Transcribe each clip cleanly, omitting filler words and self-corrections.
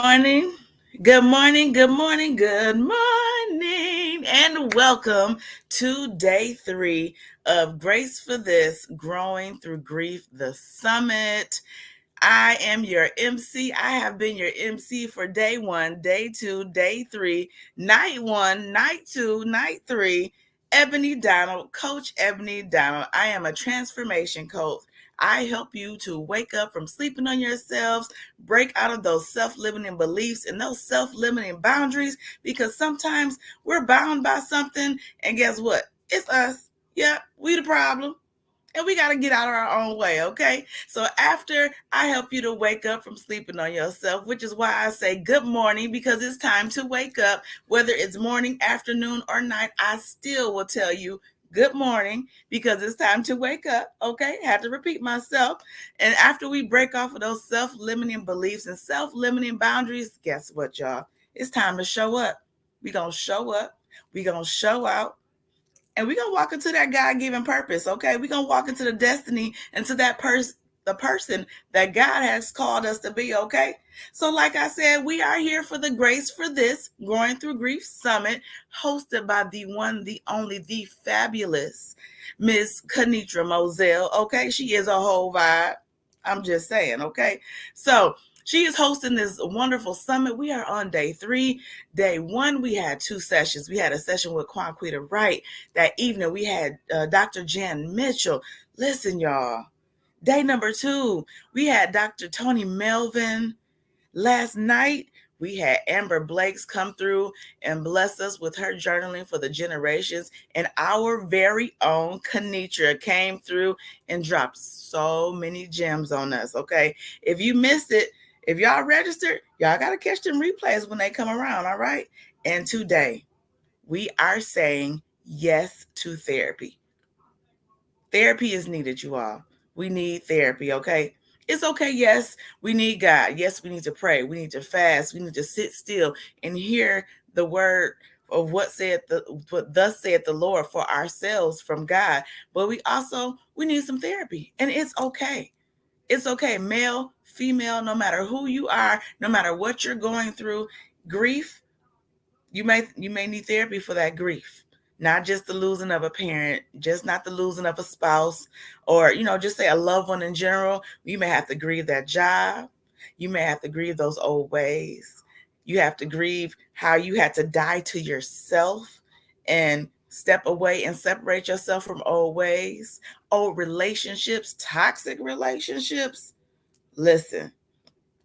morning. Good morning. Good morning. Good morning. And welcome to day 3 of Grace for This Growing Through Grief, the Summit. I am your MC. I have been your MC for day 1, day 2, day 3, night 1, night 2, night 3. Ebony Donald, Coach Ebony Donald. I am a transformation coach. I help you to wake up from sleeping on yourselves, break out of those self-limiting beliefs and those self-limiting boundaries, because sometimes we're bound by something, and guess what? It's us. Yeah, we the problem. And we got to get out of our own way, okay? So after I help you to wake up from sleeping on yourself, which is why I say good morning, because it's time to wake up. Whether it's morning, afternoon, or night, I still will tell you good morning, because it's time to wake up, okay? I have to repeat myself. And after we break off of those self-limiting beliefs and self-limiting boundaries, guess what, y'all? It's time to show up. We're going to show up. We're going to show out. And we're going to walk into that God-given purpose, okay? We're going to walk into the destiny, into that the person that God has called us to be, okay? So like I said, we are here for the Grace for This Growing Through Grief Summit, hosted by the one, the only, the fabulous Miss Kenitra Mozelle, okay? She is a whole vibe. I'm just saying, okay? So she is hosting this wonderful summit. We are on day 3. Day 1, we had 2 sessions. We had a session with Qwanquita Wright. That evening, we had Dr. Jan Mitchell. Listen, y'all. Day number 2, we had Dr. Tony Melvin. Last night, we had Amber Blakes come through and bless us with her journaling for the generations. And our very own Kenitra came through and dropped so many gems on us, okay? If you missed it, if y'all registered, y'all got to catch them replays when they come around, all right? And today, we are saying yes to therapy. Therapy is needed, you all. We need therapy, okay? It's okay, yes, we need God. Yes, we need to pray. We need to fast. We need to sit still and hear the word of what thus saith the Lord for ourselves from God. But we need some therapy, and it's okay. It's okay, male, female, no matter who you are, no matter what you're going through, grief, you may need therapy for that grief. Not just the losing of a parent, just not the losing of a spouse, or just say a loved one in general. You may have to grieve that job. You may have to grieve those old ways. You have to grieve how you had to die to yourself and step away and separate yourself from old ways, old relationships, toxic relationships. Listen,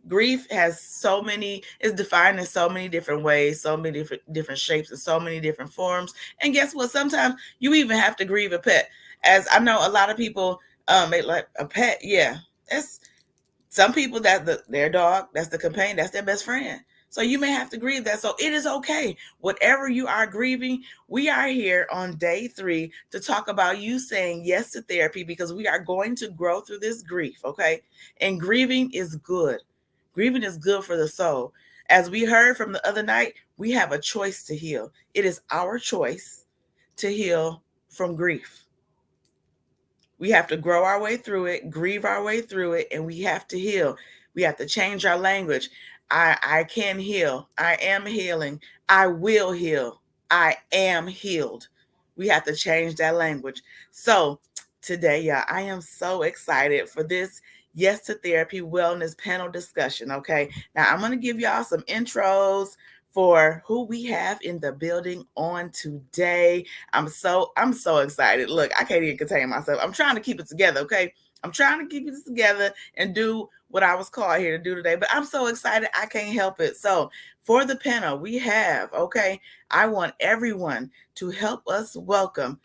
grief is defined in so many different ways, so many different shapes, and so many different forms. And guess what? Sometimes you even have to grieve a pet. As I know, a lot of people like a pet. Yeah, that's some people their dog, that's the companion, that's their best friend. So you may have to grieve that. So it is okay. Whatever you are grieving, we are here on day 3 to talk about you saying yes to therapy, because we are going to grow through this grief, okay? And grieving is good. Grieving is good for the soul. As we heard from the other night, we have a choice to heal. It is our choice to heal from grief. We have to grow our way through it, grieve our way through it, and we have to heal. We have to change our language. I can heal. I am healing. I will heal. I am healed. We have to change that language. So today, y'all, I am so excited for this Yes to Therapy Wellness panel discussion, okay? Now, I'm going to give y'all some intros for who we have in the building on today. I'm so excited. Look, I can't even contain myself. I'm trying to keep it together, okay? I'm trying to keep it together and do what I was called here to do today, but I'm so excited I can't help it. So for the panel, we have, okay, I want everyone to help us welcome.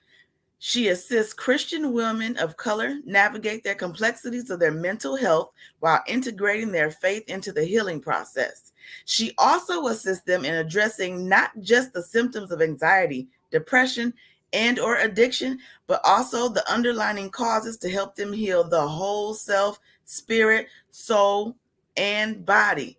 She assists Christian women of color navigate their complexities of their mental health while integrating their faith into the healing process. She also assists them in addressing not just the symptoms of anxiety, depression, and or addiction, but also the underlying causes to help them heal the whole self, spirit, soul, and body.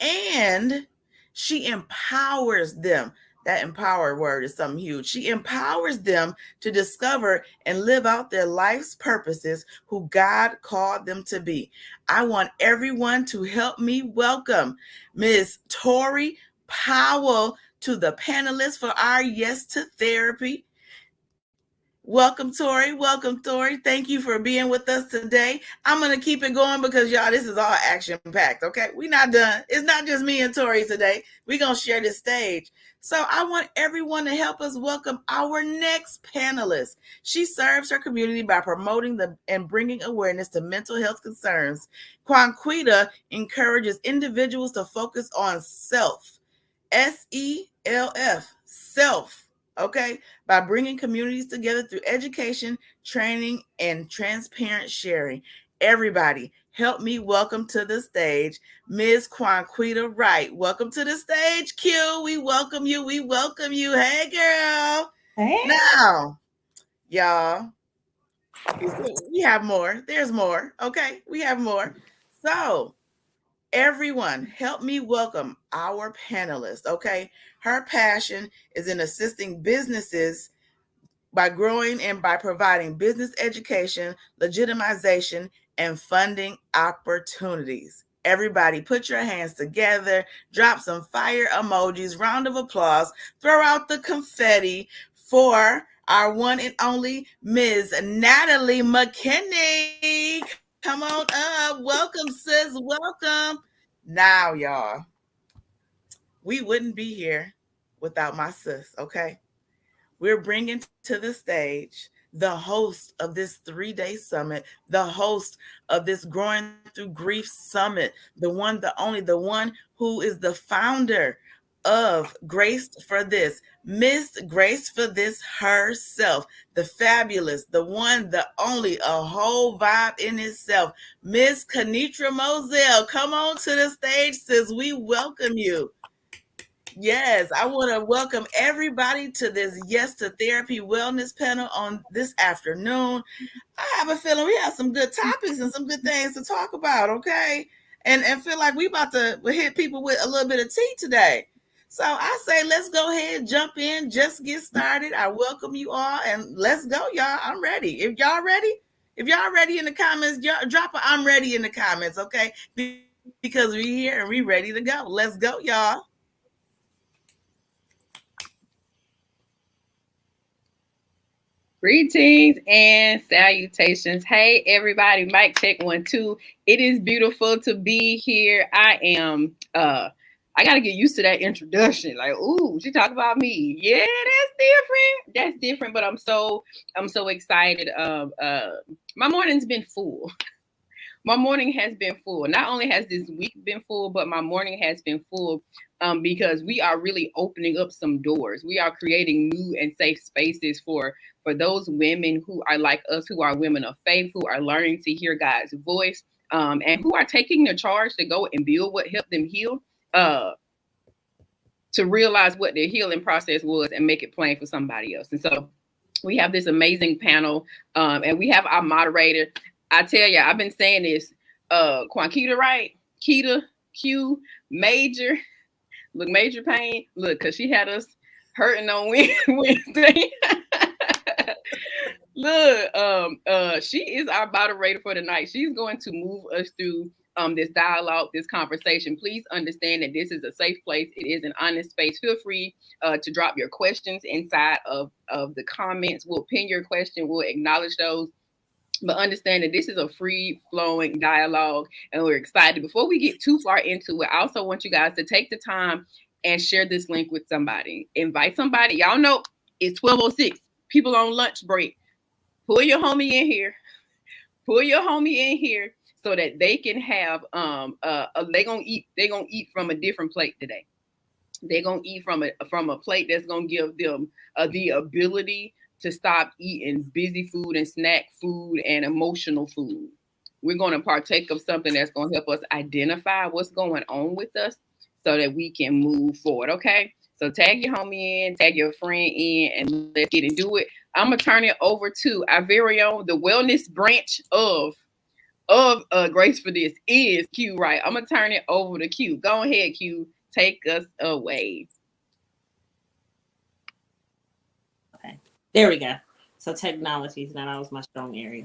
And she empowers them. That empower word is something huge. She empowers them to discover and live out their life's purposes, who God called them to be. I want everyone to help me welcome Ms. Torrie Powell to the panelists for our Yes to Therapy. Welcome, Torrie. Welcome, Torrie. Thank you for being with us today. I'm going to keep it going because, y'all, this is all action-packed, okay? We're not done. It's not just me and Torrie today. We're going to share this stage. So I want everyone to help us welcome our next panelist. She serves her community by promoting and bringing awareness to mental health concerns. Qwanquita encourages individuals to focus on self, SELF, self, okay, by bringing communities together through education, training, and transparent sharing. Everybody, help me welcome to the stage Ms. Qwanquita Wright. Welcome to the stage, Q. We welcome you. We welcome you. Hey, girl. Hey. Now, y'all, we have more. There's more. Okay, we have more. So, everyone, help me welcome our panelist. Okay, her passion is in assisting businesses by growing and by providing business education, legitimization, and funding opportunities. Everybody, put your hands together, drop some fire emojis, round of applause, throw out the confetti for our one and only Ms. Natalie McKinnie. Come on up. Welcome, sis. Welcome. Now, y'all, we wouldn't be here without my sis, okay? We're bringing to the stage the host of this 3-day summit, the host of this Growing Through Grief Summit, the one, the only, the one who is the founder of Grace for This, Miss Grace for This herself, the fabulous, the one, the only, a whole vibe in itself, Miss Kenitra Mozelle. Come on to the stage, sis. We welcome you. Yes, I want to welcome everybody to this Yes to Therapy Wellness panel on this afternoon. I have a feeling we have some good topics and some good things to talk about, okay? And feel like we about to hit people with a little bit of tea today. So I say let's go ahead, jump in, just get started. I welcome you all and let's go, y'all. I'm ready. If y'all ready in the comments, drop a I'm ready in the comments, okay? Because we here and we ready to go. Let's go, y'all. Greetings and salutations. Hey, everybody. Mic check 1, 2. It is beautiful to be here. I got to get used to that introduction. Like, ooh, she talked about me. Yeah, that's different. But I'm so excited. My morning's been full. My morning has been full. Not only has this week been full, but my morning has been full because we are really opening up some doors. We are creating new and safe spaces for those women who are like us, who are women of faith, who are learning to hear God's voice, and who are taking the charge to go and build what helped them heal, to realize what their healing process was and make it plain for somebody else. And so we have this amazing panel, and we have our moderator. I tell you, I've been saying this, Qwanquita, right? Kita, Q, Major. Look, Major Pain. Look, because she had us hurting on Wednesday. Look, she is our moderator for tonight. She's going to move us through this dialogue, this conversation. Please understand that this is a safe place. It is an honest space. Feel free to drop your questions inside of the comments. We'll pin your question. We'll acknowledge those. But understand that this is a free-flowing dialogue, and we're excited. Before we get too far into it, I also want you guys to take the time and share this link with somebody. Invite somebody. Y'all know it's 12:06. People on lunch break. Pull your homie in here. Pull your homie in here so that they can have they're gonna eat from a different plate today. They're gonna eat from a plate that's gonna give them the ability to stop eating busy food and snack food and emotional food. We're going to partake of something that's going to help us identify what's going on with us so that we can move forward. Okay. So tag your homie in, tag your friend in, and let's get into it. I'm going to turn it over to our very own, the wellness branch of Grace for This is Q, right? I'm going to turn it over to Q. Go ahead, Q. Take us away. There we go. So technology is not always my strong area.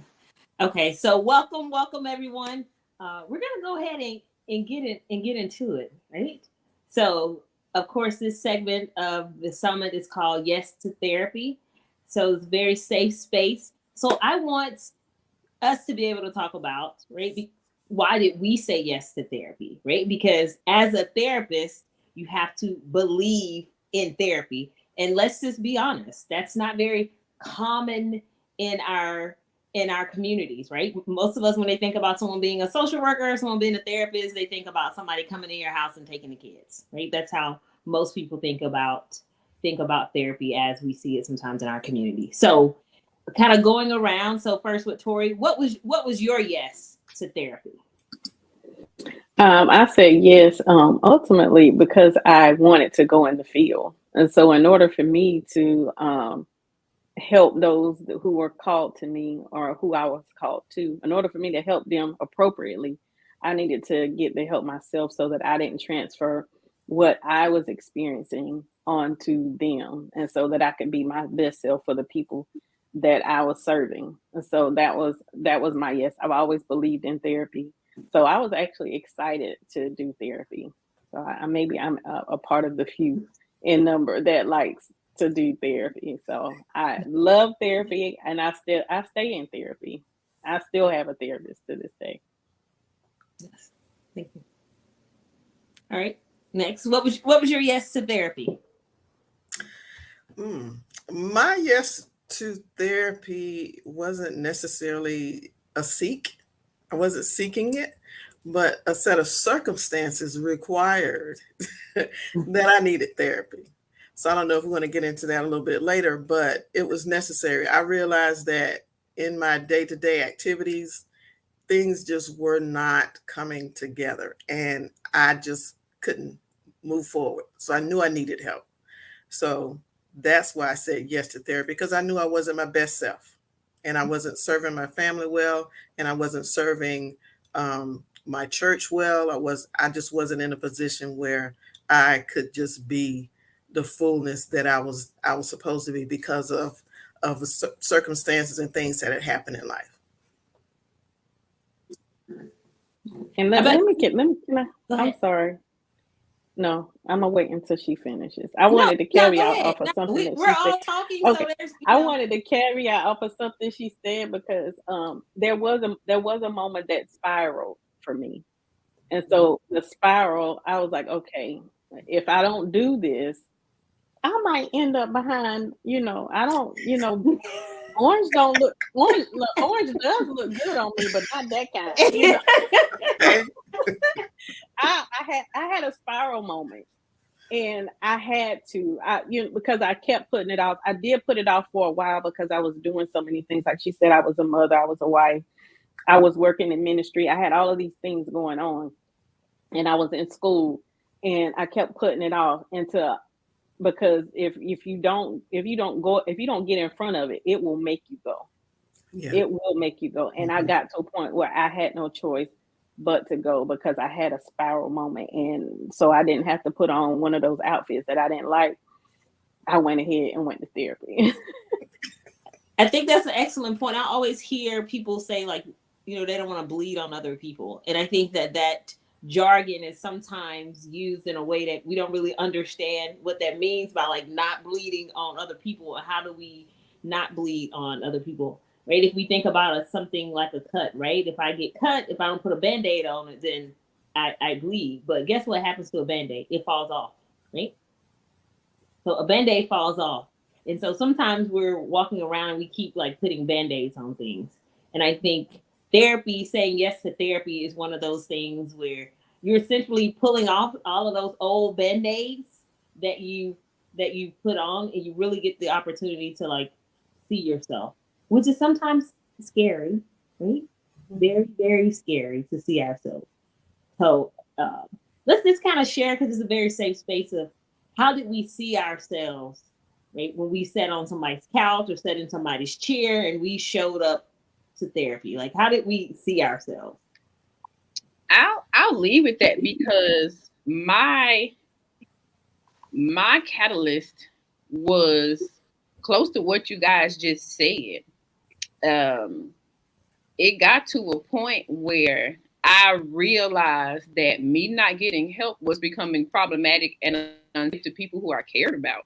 Okay, so welcome everyone. We're gonna go ahead and get into it, right? So of course, this segment of the summit is called Yes to Therapy. So it's a very safe space. So I want us to be able to talk about, right? Why did we say yes to therapy, right? Because as a therapist, you have to believe in therapy. And let's just be honest, that's not very common in our communities, right? Most of us, when they think about someone being a social worker, someone being a therapist, they think about somebody coming in your house and taking the kids, right? That's how most people think about therapy as we see it sometimes in our community. So kind of going around. So first with Torrie, what was your yes to therapy? I said yes, ultimately because I wanted to go in the field. And so in order for me to help those who were called to me or who I was called to, in order for me to help them appropriately, I needed to get the help myself so that I didn't transfer what I was experiencing onto them, and so that I could be my best self for the people that I was serving. And so that was my yes. I've always believed in therapy. So I was actually excited to do therapy. So I'm a part of the few in number that likes to do therapy. So I love therapy, and I stay in therapy. I still have a therapist to this day. Yes. Thank you. All right. Next, what was your yes to therapy? My yes to therapy wasn't necessarily a seek. I wasn't seeking it, but a set of circumstances required that I needed therapy. So I don't know if we want to get into that a little bit later, but it was necessary. I realized that in my day-to-day activities, things just were not coming together and I just couldn't move forward. So I knew I needed help. So that's why I said yes to therapy, because I knew I wasn't my best self and I wasn't serving my family well and I wasn't serving my church well. I just wasn't in a position where I could just be the fullness that I was supposed to be because of circumstances and things that had happened in life. And let me get let me can I, I'm sorry. No, I'm gonna wait until she finishes. I wanted to carry out off of something that we're she all said. talking, Okay, so there's I wanted to carry out off of something she said because there was a moment that spiraled for me, and so the spiral, I was like, okay, if I don't do this, I might end up behind. I don't. Orange don't look orange. Look, orange does look good on me, but not that kind. I had a spiral moment, and I had to, because I kept putting it off. I did put it off for a while because I was doing so many things. Like she said, I was a mother, I was a wife, I was working in ministry. I had all of these things going on, and I was in school, and I kept putting it off because if you don't get in front of it, it will make you go. Yeah. It will make you go. And I got to a point where I had no choice but to go because I had a spiral moment. And so I didn't have to put on one of those outfits that I didn't like. I went ahead and went to therapy. I think that's an excellent point. I always hear people say, like, they don't want to bleed on other people. And I think that jargon is sometimes used in a way that we don't really understand what that means by, like, not bleeding on other people. Or how do we not bleed on other people? Right? If we think about something like a cut, right? If I get cut, if I don't put a Band-Aid on it, then I bleed. But guess what happens to a Band-Aid? It falls off, right? So a Band-Aid falls off. And so sometimes we're walking around and we keep, like, putting Band-Aids on things. And I think therapy, saying yes to therapy, is one of those things where you're essentially pulling off all of those old Band-Aids that you put on, and you really get the opportunity to, like, see yourself, which is sometimes scary, right? Very, very scary to see ourselves. So let's just kind of share, because it's a very safe space, of how did we see ourselves, right? When we sat on somebody's couch or sat in somebody's chair and we showed up to therapy, like, how did we see ourselves? I'll leave with that, because my catalyst was close to what you guys just said. It got to a point where I realized that me not getting help was becoming problematic and unsafe to people who I cared about.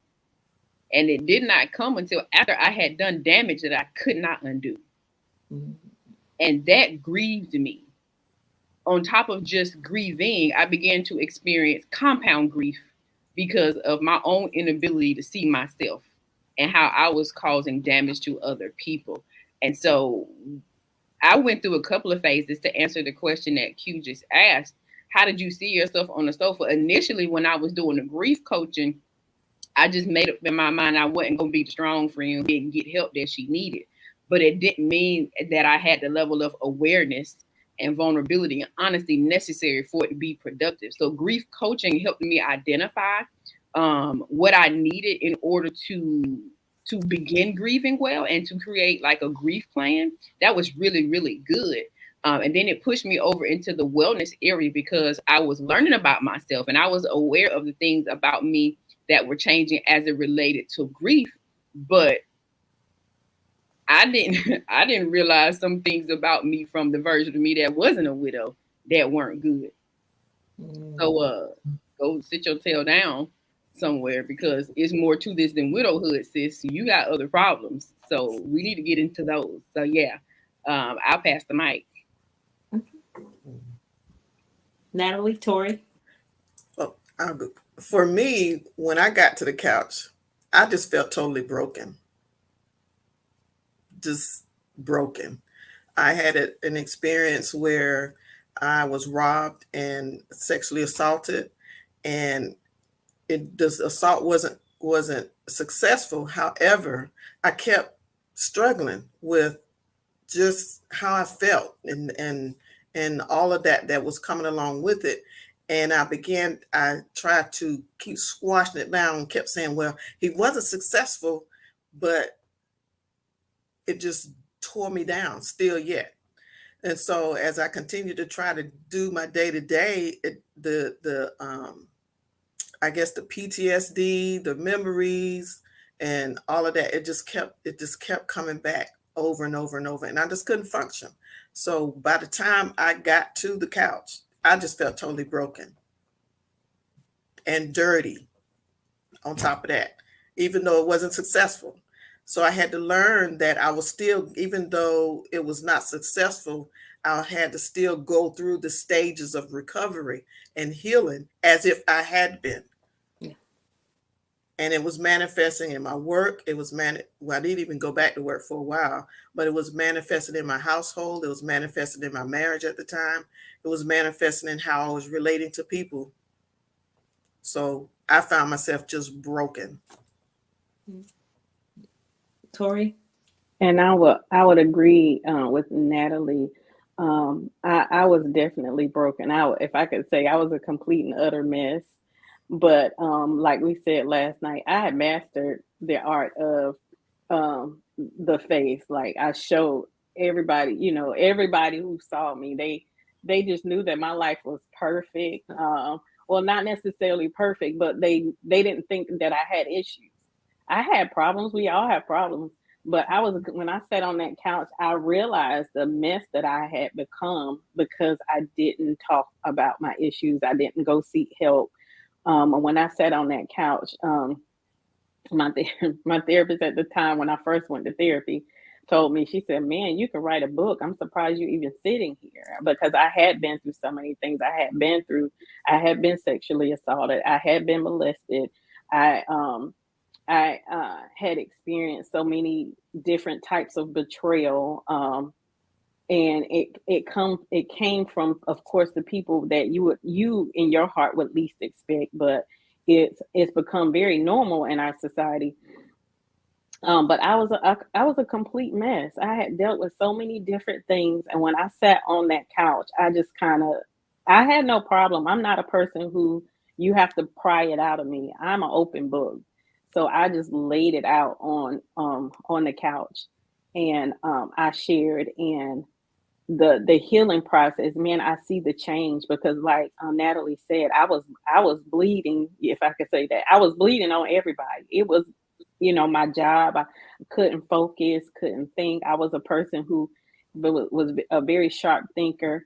And it did not come until after I had done damage that I could not undo. Mm-hmm. And that grieved me. On top of just grieving, I began to experience compound grief because of my own inability to see myself and how I was causing damage to other people. And so I went through a couple of phases to answer the question that Q just asked. How did you see yourself on the sofa? Initially, when I was doing the grief coaching, I just made up in my mind I wasn't going to be the strong friend and get help that she needed. But it didn't mean that I had the level of awareness and vulnerability and honesty necessary for it to be productive. So grief coaching helped me identify what I needed in order to begin grieving well and to create like a grief plan. That was really, really good. And then it pushed me over into the wellness area because I was learning about myself and I was aware of the things about me that were changing as it related to grief. But I didn't realize some things about me from the version of me that wasn't a widow that weren't good. So go sit your tail down somewhere because it's more to this than widowhood, sis. You got other problems. So we need to get into those. So yeah, I'll pass the mic. Natalie, Torrie. Well, for me, when I got to the couch, I just felt totally broken. Just broken. I had an experience where I was robbed and sexually assaulted, and the assault wasn't successful. However, I kept struggling with just how I felt and all of that was coming along with it. And I tried to keep squashing it down and kept saying, well, he wasn't successful, but it just tore me down still yet. And so as I continued to try to do my day-to-day, I guess the PTSD, the memories, and all of that, it just kept coming back over and over and over, and I just couldn't function. So by the time I got to the couch, I just felt totally broken and dirty on top of that, even though it wasn't successful. So I had to learn that I was still, even though it was not successful, I had to still go through the stages of recovery and healing as if I had been. Yeah. And it was manifesting in my work. I didn't even go back to work for a while, but it was manifested in my household. It was manifested in my marriage at the time. It was manifesting in how I was relating to people. So I found myself just broken. Torrie? And I would agree with Natalie. I was definitely broken. If I could say, I was a complete and utter mess. But like we said last night, I had mastered the art of the face. Like I showed everybody, everybody who saw me, they just knew that my life was perfect. Well, not necessarily perfect, but they didn't think that I had issues. I had problems. We all have problems. But when I sat on that couch, I realized the mess that I had become because I didn't talk about my issues. I didn't go seek help. When I sat on that couch, my therapist at the time, when I first went to therapy, told me, she said, man, you can write a book. I'm surprised you're even sitting here, because I had been through so many things. I had been sexually assaulted. I had been molested. I had experienced so many different types of betrayal. And it came from, of course, the people that you in your heart would least expect, but it's become very normal in our society. But I was a complete mess. I had dealt with so many different things, and when I sat on that couch, I had no problem. I'm not a person who you have to pry it out of me. I'm an open book. So I just laid it out on the couch, and I shared. And the healing process, man, I see the change, because like Natalie said, I was bleeding, if I could say that. I was bleeding on everybody. It was my job. I couldn't focus, couldn't think. I was a person who was a very sharp thinker.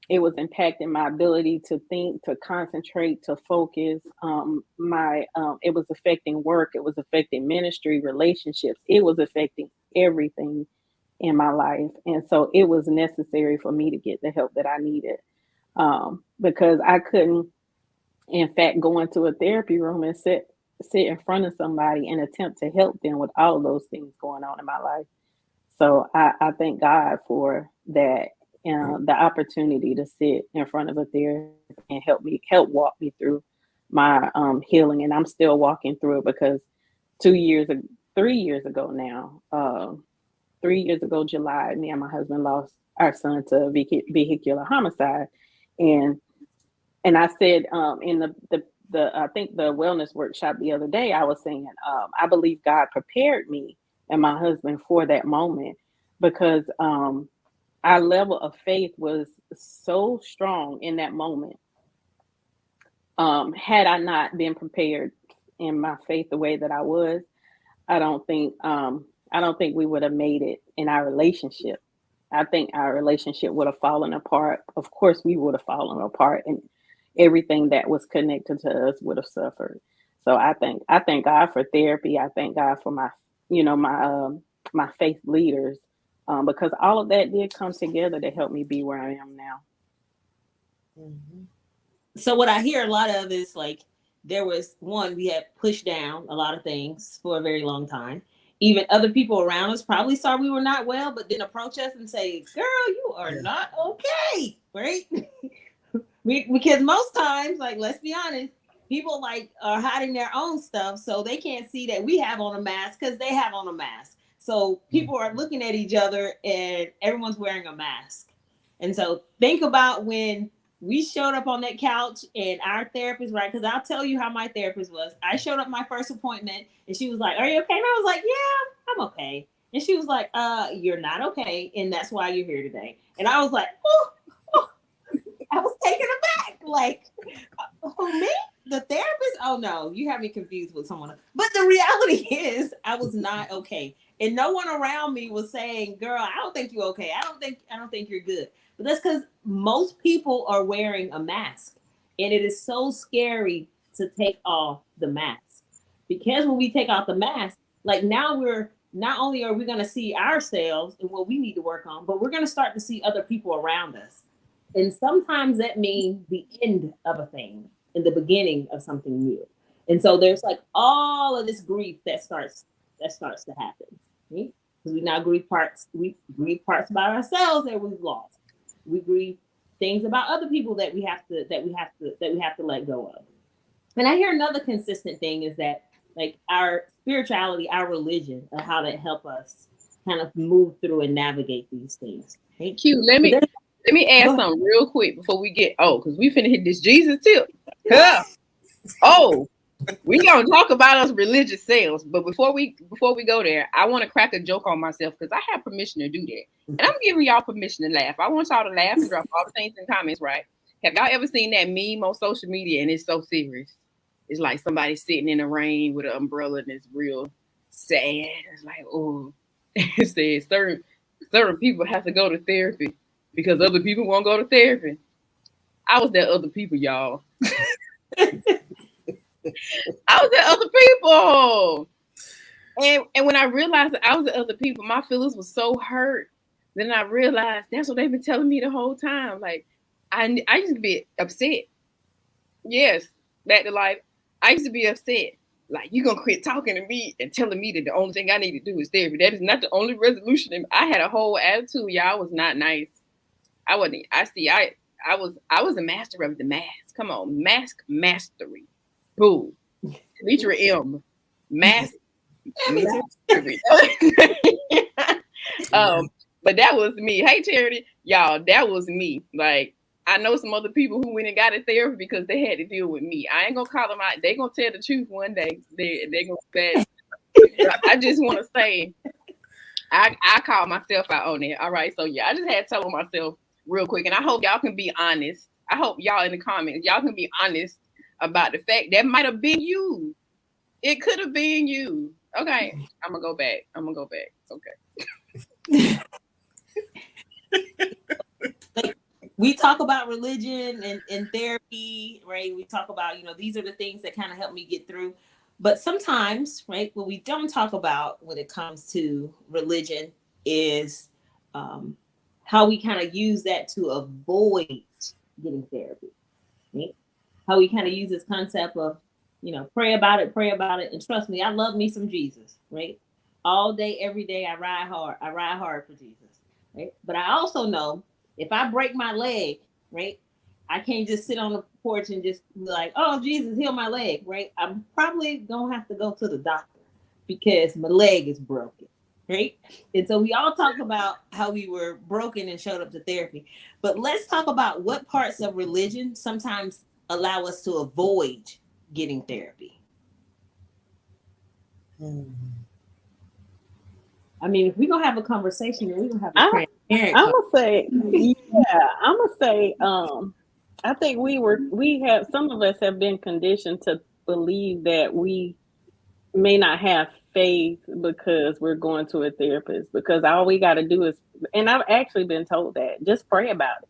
It was impacting my ability to think, to concentrate, to focus. It was affecting work. It was affecting ministry, relationships. It was affecting everything in my life, and so it was necessary for me to get the help that I needed, because I couldn't, in fact, go into a therapy room and sit in front of somebody and attempt to help them with all of those things going on in my life. So I thank God for that, the opportunity to sit in front of a therapist and help walk me through my healing. And I'm still walking through it because 3 years ago now, 3 years ago, July, me and my husband lost our son to vehicular homicide. And I said in the I think the wellness workshop the other day, I was saying, I believe God prepared me and my husband for that moment, because our level of faith was so strong in that moment. Had I not been prepared in my faith the way that I was, I don't think we would have made it in our relationship. I think our relationship would have fallen apart. Of course, we would have fallen apart, and everything that was connected to us would have suffered. So I thank God for therapy. I thank God for my my faith leaders, because all of that did come together to help me be where I am now. Mm-hmm. So what I hear a lot of is like, there was we had pushed down a lot of things for a very long time. Even other people around us probably saw we were not well, but didn't approach us and say, girl, you are not okay, right? Because most times, like, let's be honest, people like are hiding their own stuff, so they can't see that we have on a mask because they have on a mask. So people are looking at each other and everyone's wearing a mask. And so think about when we showed up on that couch and our therapist, right? Because I'll tell you how my therapist was. I showed up my first appointment and she was like, are you okay? And I was like, yeah, I'm okay. And she was like, you're not okay. And that's why you're here today. And I was like, oh. I was taken aback. Like, who, me? The therapist? Oh no, you have me confused with someone else. But the reality is I was not okay. And no one around me was saying, girl, I don't think you're okay. I don't think you're good. But that's because most people are wearing a mask. And it is so scary to take off the mask. Because when we take off the mask, like now we're not only are we going to see ourselves and what we need to work on, but we're going to start to see other people around us. And sometimes that means the end of a thing and the beginning of something new. And so there's like all of this grief that starts to happen. Right? Because we now grieve parts about ourselves that we've lost. We grieve things about other people that we have to let go of. And I hear another consistent thing is that like our spirituality, our religion, and how that help us kind of move through and navigate these things. Right? Q, let me add something real quick before we get because we finna hit this Jesus tip. Yeah. Oh, we gonna talk about us religious selves, but before we go there, I want to crack a joke on myself because I have permission to do that, and I'm giving y'all permission to laugh. I want y'all to laugh and drop all the things in comments. Right? Have y'all ever seen that meme on social media and it's so serious? It's like somebody sitting in the rain with an umbrella and it's real sad. It's like, oh, it says certain people have to go to therapy because other people won't go to therapy. I was that other people, y'all. I was at other people. And when I realized that I was at other people, my feelings were so hurt. Then I realized that's what they've been telling me the whole time. Like, I used to be upset. Yes, back to life. I used to be upset. Like, you going to quit talking to me and telling me that the only thing I need to do is therapy. That is not the only resolution. I had a whole attitude, y'all. I was not nice. I wasn't. I was a master of the mask. Come on, mask mastery. Boo. Kenitra M. Mask mastery. But that was me. Hey, Torrie, y'all, that was me. Like, I know some other people who went and got a therapy because they had to deal with me. I ain't gonna call them out. They gonna tell the truth one day. They gonna say. I just want to say, I call myself out on it. All right, so yeah, I just had to tell myself real quick, and I hope y'all can be honest. I hope y'all in the comments, y'all can be honest about the fact that might have been you. It could have been you. Okay, I'm gonna go back. Okay. Like, we talk about religion and therapy, right? We talk about, these are the things that kind of help me get through. But sometimes, right, what we don't talk about when it comes to religion is how we kind of use that to avoid getting therapy, right? How we kind of use this concept of, pray about it. And trust me, I love me some Jesus, right? All day, every day, I ride hard for Jesus, right? But I also know if I break my leg, right, I can't just sit on the porch and just be like, oh, Jesus, heal my leg, right? I'm probably going to have to go to the doctor because my leg is broken, right? And so we all talk about how we were broken and showed up to therapy. But let's talk about what parts of religion sometimes allow us to avoid getting therapy. I mean, if we're going to have a conversation, then we're going to have a transparent I'm gonna say, I think some of us have been conditioned to believe that we may not have faith because we're going to a therapist, because all we got to do is, and I've actually been told that, just pray about it.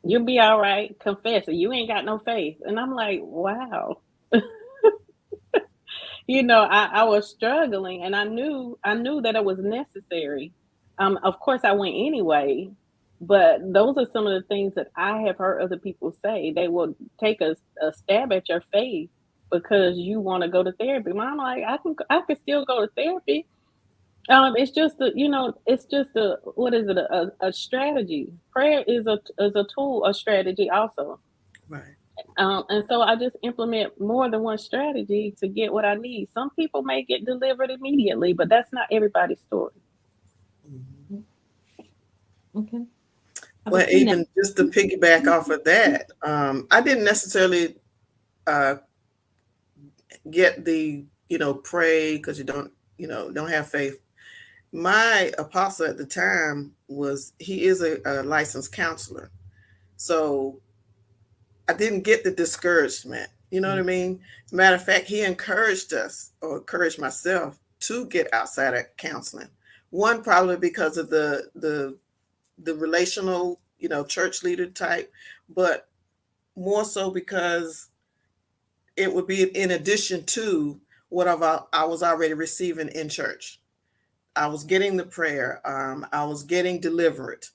You'll be all right. Confess it. You ain't got no faith. And I'm like, wow. I was struggling, and I knew that it was necessary. Of course, I went anyway, but those are some of the things that I have heard other people say. They will take a stab at your faith because you want to go to therapy. And I'm like, I can still go to therapy. It's just what is it? A strategy. Prayer is a tool, a strategy also. Right. And so I just implement more than one strategy to get what I need. Some people may get delivered immediately, but that's not everybody's story. Mm-hmm. Okay. Well, even just to piggyback off of that, I didn't necessarily get the, pray because you don't have faith. My apostle at the time he is a licensed counselor. So I didn't get the discouragement. You know what I mean? Matter of fact, he encouraged myself to get outside of counseling. One, probably because of the relational, church leader type, but more so because it would be in addition to what I was already receiving in church. I was getting the prayer. I was getting delivered,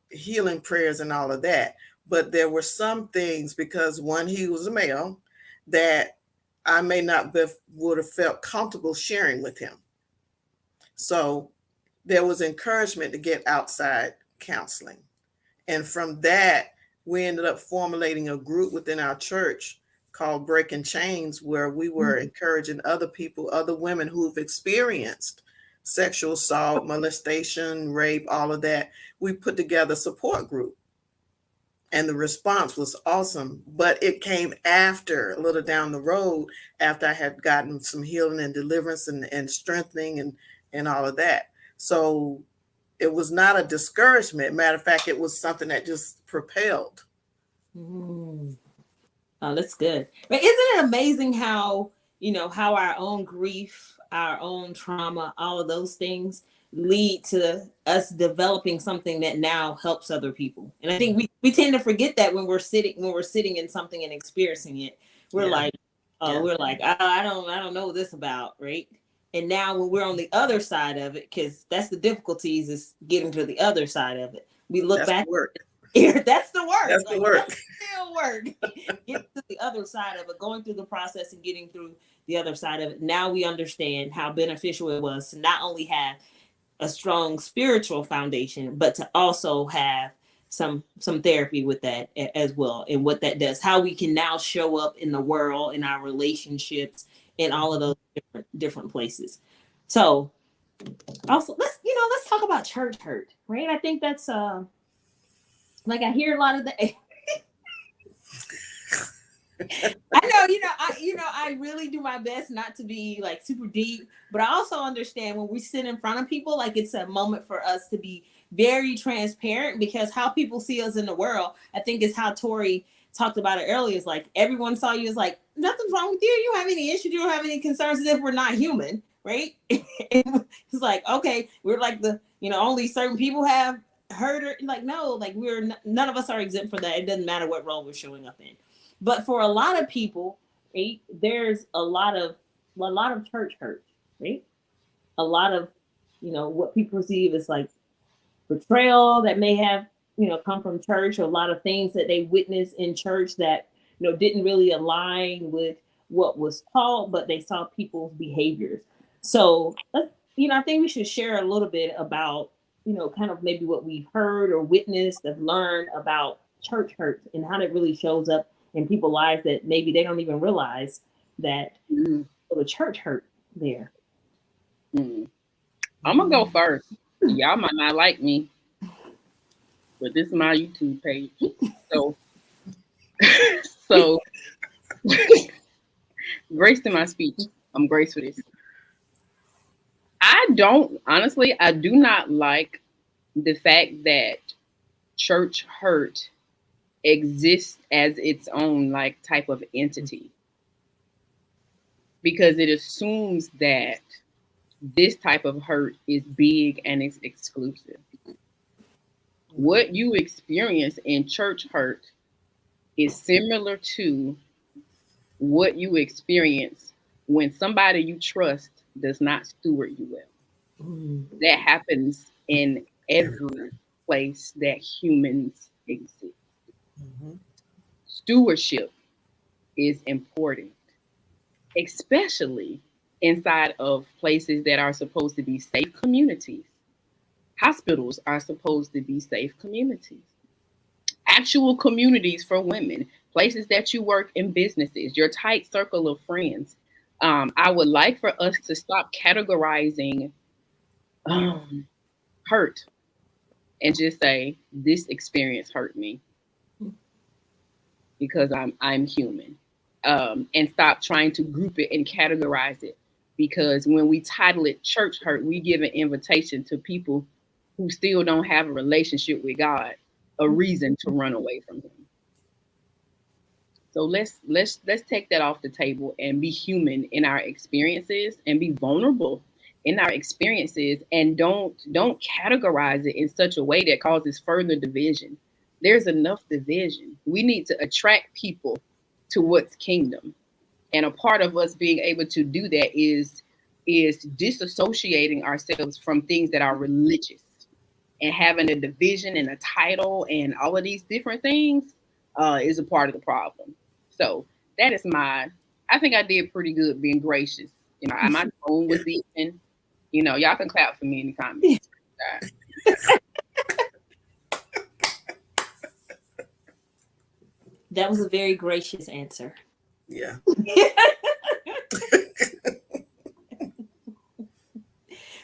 healing prayers and all of that. But there were some things, because one, he was a male, that I may not would have felt comfortable sharing with him. So there was encouragement to get outside counseling. And from that, we ended up formulating a group within our church called Breaking Chains, where we were encouraging other people, other women who've experienced sexual assault, molestation, rape, all of that. We put together a support group. And the response was awesome, but it came after, a little down the road, after I had gotten some healing and deliverance and strengthening and all of that. So it was not a discouragement. Matter of fact, it was something that just propelled. Oh, that's good. But isn't it amazing how, how our own grief, our own trauma, all of those things lead to us developing something that now helps other people. And I think we tend to forget that when we're sitting in something and experiencing it. We're like, I don't know this about, right? And now when we're on the other side of it, because that's the difficulties, is getting to the other side of it. We look back. That's the work. That's the work. That's still work. Get to the other side of it, going through the process and getting through the other side of it. Now we understand how beneficial it was to not only have a strong spiritual foundation, but to also have some therapy with that as well, and what that does, how we can now show up in the world, in our relationships, in all of those different places. So also let's talk about church hurt, right? I think that's like I hear a lot of the I really do my best not to be like super deep, but I also understand when we sit in front of people, like it's a moment for us to be very transparent, because how people see us in the world, I think, is how Torrie talked about it earlier. Is like everyone saw you as like nothing's wrong with you. You don't have any issues. You don't have any concerns as if we're not human, right? It's like, okay, we're like only certain people have hurt or like, no, like none of us are exempt from that. It doesn't matter what role we're showing up in. But for a lot of people, right, there's a lot of church hurt, right? A lot of, what people perceive as like betrayal that may have, come from church, or a lot of things that they witnessed in church that, didn't really align with what was taught, but they saw people's behaviors. So, I think we should share a little bit about, kind of maybe what we've heard or witnessed or learned about church hurt and how it really shows up in people's lives that maybe they don't even realize that the church hurt there. I'm gonna go first. Y'all might not like me, but this is my YouTube page. So grace to my speech. I'm grace for this. I do not like the fact that church hurt exists as its own like type of entity, because it assumes that this type of hurt is big and it's exclusive. What you experience in church hurt is similar to what you experience when somebody you trust does not steward you well. That happens in every place that humans exist. Stewardship is important, especially inside of places that are supposed to be safe communities. Hospitals are supposed to be safe communities. Actual communities for women, places that you work in, businesses, your tight circle of friends. I would like for us to stop categorizing hurt and just say, this experience hurt me because I'm human. And stop trying to group it and categorize it. Because when we title it church hurt, we give an invitation to people who still don't have a relationship with God a reason to run away from him. So let's take that off the table and be human in our experiences and be vulnerable in our experiences, and don't categorize it in such a way that causes further division. There's enough division. We need to attract people to what's kingdom. And a part of us being able to do that is disassociating ourselves from things that are religious, and having a division and a title and all of these different things is a part of the problem. So that is I think I did pretty good being gracious. My tone was even. Y'all can clap for me in the comments. That was a very gracious answer. Yeah.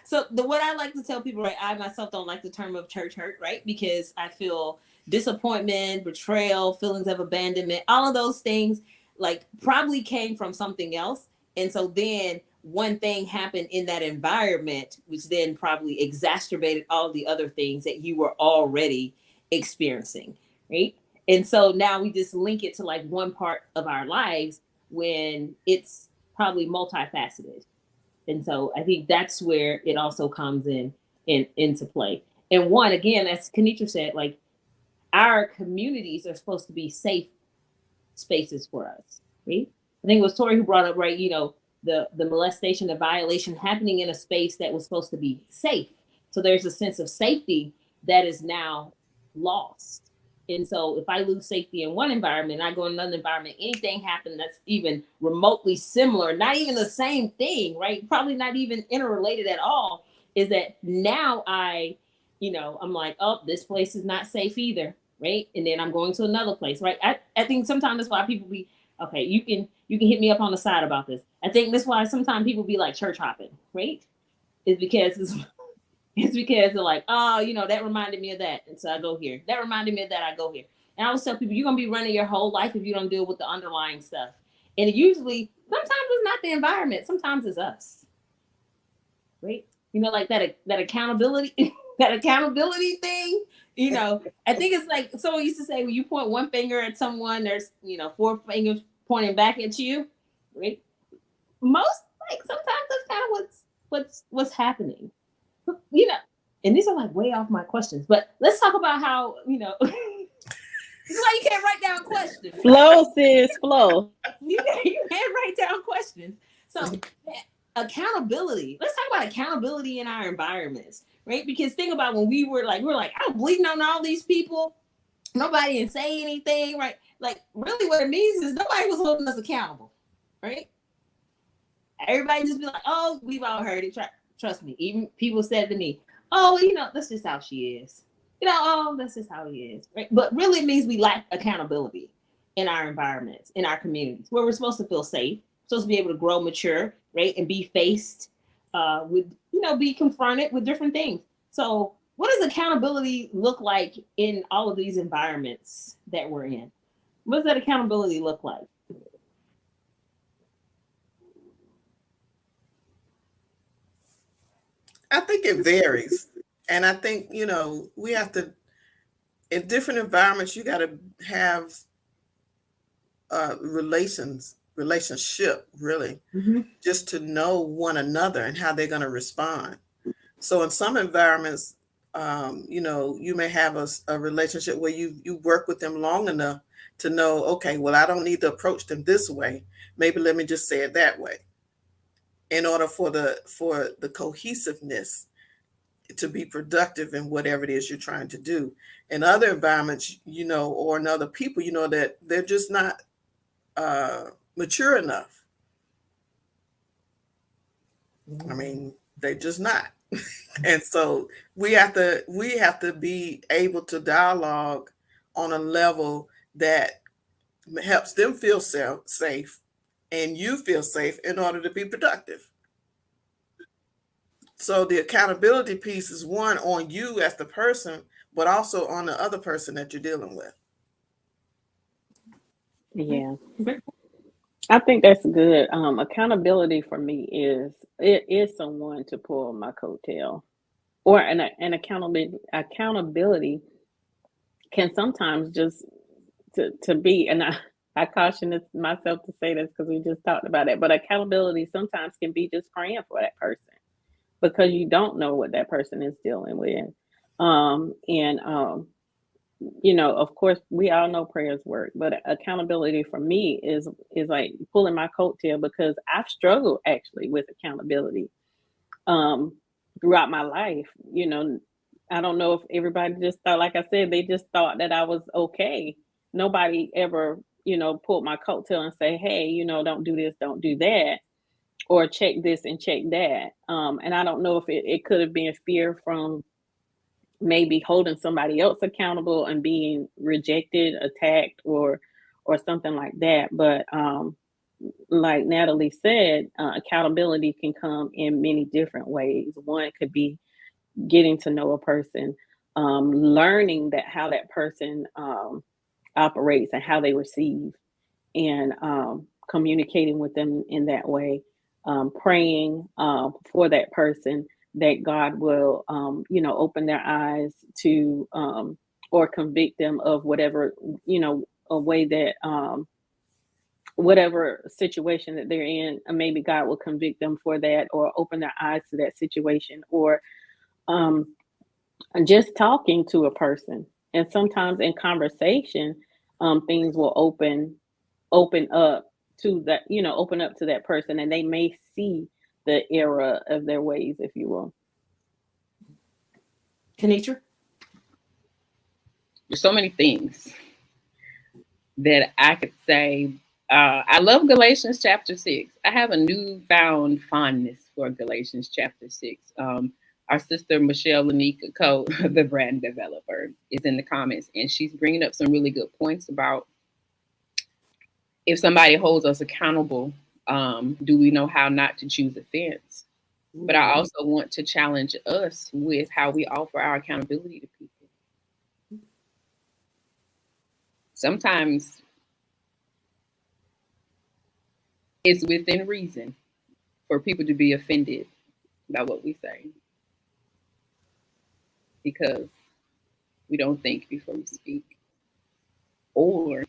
So what I like to tell people, right? I myself don't like the term of church hurt, right? Because I feel disappointment, betrayal, feelings of abandonment, all of those things like probably came from something else. And so then one thing happened in that environment, which then probably exacerbated all the other things that you were already experiencing, right? And so now we just link it to like one part of our lives when it's probably multifaceted. And so I think that's where it also comes into play. And one, again, as Kenitra said, like our communities are supposed to be safe spaces for us, right? I think it was Torrie who brought up, right, the molestation, the violation happening in a space that was supposed to be safe. So there's a sense of safety that is now lost. And so if I lose safety in one environment, I go in another environment, anything happen that's even remotely similar, not even the same thing, right? Probably not even interrelated at all, is that now I'm like, oh, this place is not safe either, right? And then I'm going to another place, right? I think sometimes that's why people be, okay, you can hit me up on the side about this. I think that's why sometimes people be like church hopping, right? It's because they're like, oh, that reminded me of that. And so I go here. That reminded me of that. I go here. And I always tell people, you're going to be running your whole life if you don't deal with the underlying stuff. And sometimes it's not the environment. Sometimes it's us. Right? Like that accountability, that accountability thing, I think it's like someone used to say, when you point one finger at someone, there's, 4 fingers pointing back at you, right? Most, like, sometimes that's kind of what's happening, you know. And these are like way off my questions, but let's talk about how, you know, this is why you can't write down questions. Flow, sis, flow. You can't write down questions. So accountability. Let's talk about accountability in our environments, right? Because think about when we're like, I'm bleeding on all these people. Nobody didn't say anything, right? Like, really what it means is nobody was holding us accountable, right? Everybody just be like, oh, we've all heard it. Trust me. Even people said to me, oh, you know, that's just how she is. You know, oh, that's just how he is, right? But really it means we lack accountability in our environments, in our communities, where we're supposed to feel safe, supposed to be able to grow, mature, right? And be faced with, you know, be confronted with different things. So what does accountability look like in all of these environments that we're in? What does that accountability look like? I think it varies. And I think, you know, we have to, in different environments, you got to have relationship, really, just to know one another and how they're going to respond. So in some environments, you know, you may have a relationship where you work with them long enough to know, okay, well, I don't need to approach them this way. Maybe let me just say it that way, in order for the cohesiveness to be productive in whatever it is you're trying to do. In other environments, you know, or in other people, you know, that they're just not mature enough. I mean, they're just not. And so we have to be able to dialogue on a level that helps them feel safe and you feel safe in order to be productive. So the accountability piece is one on you as the person, but also on the other person that you're dealing with. Yeah. I think that's good. Accountability for me is someone to pull my coattail, or an accountability can sometimes just to be, and I caution myself to say this because we just talked about it, but accountability sometimes can be just praying for that person because you don't know what that person is dealing with. You know, of course, we all know prayers work, but accountability for me is like pulling my coattail because I've struggled actually with accountability throughout my life. You know, I don't know if everybody just thought, like I said, they just thought that I was okay. Nobody ever, you know, pulled my coattail and say, hey, you know, don't do this, don't do that, or check this and check that. And I don't know if it could have been fear from maybe holding somebody else accountable and being rejected, attacked, or something like that. But like Natalie said, accountability can come in many different ways. One could be getting to know a person, learning that how that person operates and how they receive, and communicating with them in that way, praying for that person that God will, you know, open their eyes to or convict them of whatever, you know, a way that whatever situation that they're in, maybe God will convict them for that or open their eyes to that situation, or just talking to a person. And sometimes in conversation, things will open up to that, you know, open up to that person, and they may see the error of their ways, if you will. Kenitra? There's so many things that I could say. I love Galatians chapter 6. I have a newfound fondness for Galatians chapter 6. Our sister Michelle Lanika Co, the brand developer, is in the comments, and she's bringing up some really good points about if somebody holds us accountable, do we know how not to choose offense? But I also want to challenge us with how we offer our accountability to people. Sometimes it's within reason for people to be offended by what we say, because we don't think before we speak, or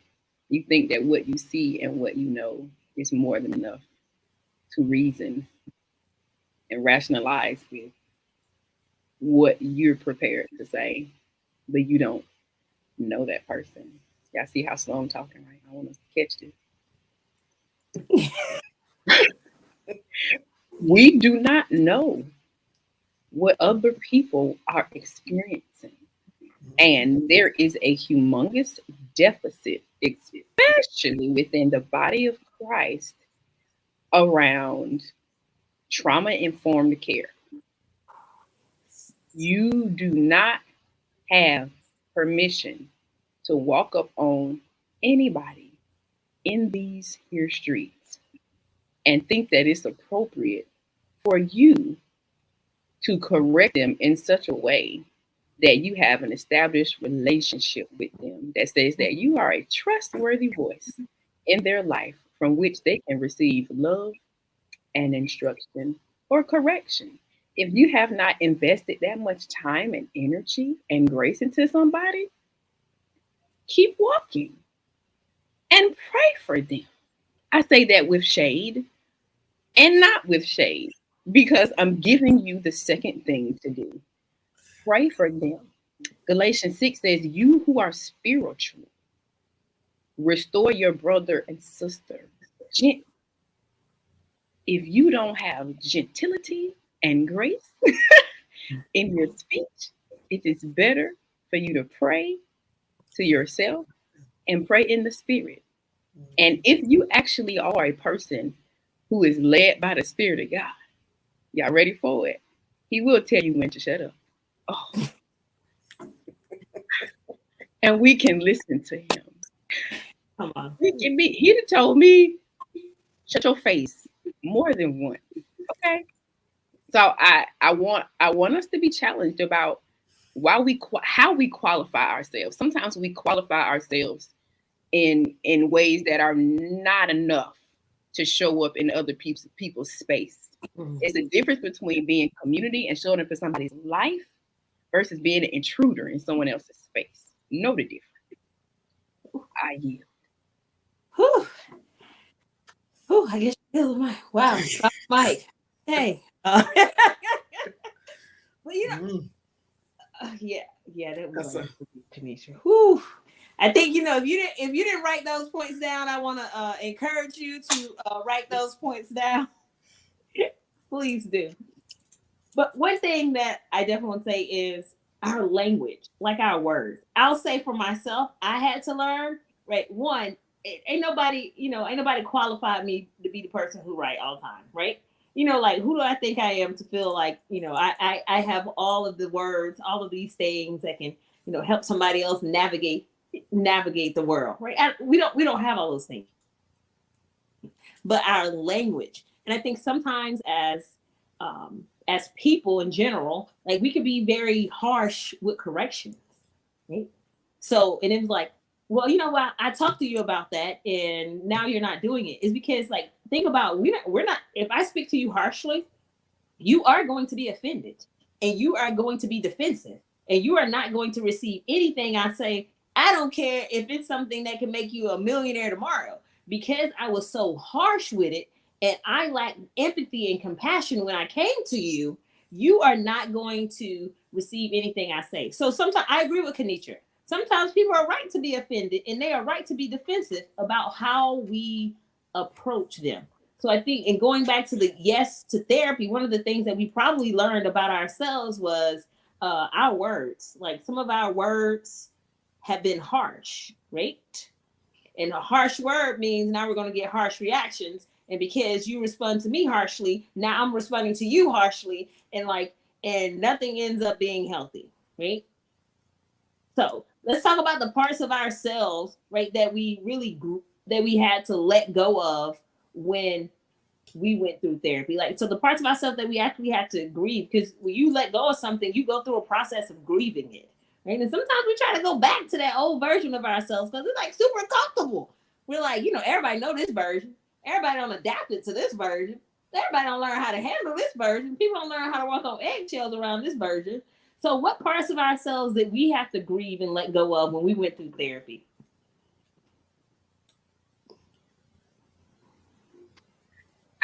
You think that what you see and what you know is more than enough to reason and rationalize with what you're prepared to say, but you don't know that person. Y'all see how slow I'm talking, right? I want to catch this. We do not know what other people are experiencing. And there is a humongous deficit, especially within the body of Christ, around trauma-informed care. You do not have permission to walk up on anybody in these here streets and think that it's appropriate for you to correct them in such a way that you have an established relationship with them that says that you are a trustworthy voice in their life from which they can receive love and instruction or correction. If you have not invested that much time and energy and grace into somebody, keep walking and pray for them. I say that with shade and not with shade because I'm giving you the second thing to do. Pray for them. Galatians 6 says, you who are spiritual, restore your brother and sister. If you don't have gentility and grace in your speech, it is better for you to pray to yourself and pray in the spirit. And if you actually are a person who is led by the Spirit of God, y'all ready for it? He will tell you when to shut up. Oh. And we can listen to him. Come on. He told me, shut your face more than once. Okay. So I want us to be challenged about how we qualify ourselves. Sometimes we qualify ourselves in ways that are not enough to show up in other people's space. Mm-hmm. It's a difference between being community and showing up in somebody's life versus being an intruder in someone else's space. Know the difference. I yield. Whew. Whew, I guess you're my wow. Stop Mike. Hey. But you know, yeah, that was Kenitra. Whew. I think if you didn't write those points down, I want to encourage you to write those points down. Please do. But one thing that I definitely want to say is our language, like our words. I'll say for myself, I had to learn. Right, one, ain't nobody qualified me to be the person who write all the time. Right. Like, who do I think I am to feel like, I have all of the words, all of these things that can, help somebody else navigate the world, right? We don't have all those things, but our language. And I think sometimes as people in general, like, we can be very harsh with corrections, right? So, and it was like, well, you know what? I talked to you about that, and now you're not doing it. It's because, like, think about, we're not. If I speak to you harshly, you are going to be offended, and you are going to be defensive, and you are not going to receive anything I say. I don't care if it's something that can make you a millionaire tomorrow, because I was so harsh with it, and I lacked empathy and compassion when I came to you. You are not going to receive anything I say. So sometimes I agree with Kenitra. Sometimes people are right to be offended, and they are right to be defensive about how we approach them. So I think, and going back to the yes to therapy, one of the things that we probably learned about ourselves was our words. Like, some of our words have been harsh, right? And a harsh word means now we're going to get harsh reactions. And because you respond to me harshly, now I'm responding to you harshly, and nothing ends up being healthy, right? So let's talk about the parts of ourselves, right, that we had to let go of when we went through therapy. Like, so the parts of ourselves that we actually had to grieve, because when you let go of something, you go through a process of grieving it, right? And sometimes we try to go back to that old version of ourselves because it's like super comfortable. We're like, everybody know this version. Everybody don't adapt it to this version. Everybody don't learn how to handle this version. People don't learn how to walk on eggshells around this version. So what parts of ourselves did we have to grieve and let go of when we went through therapy?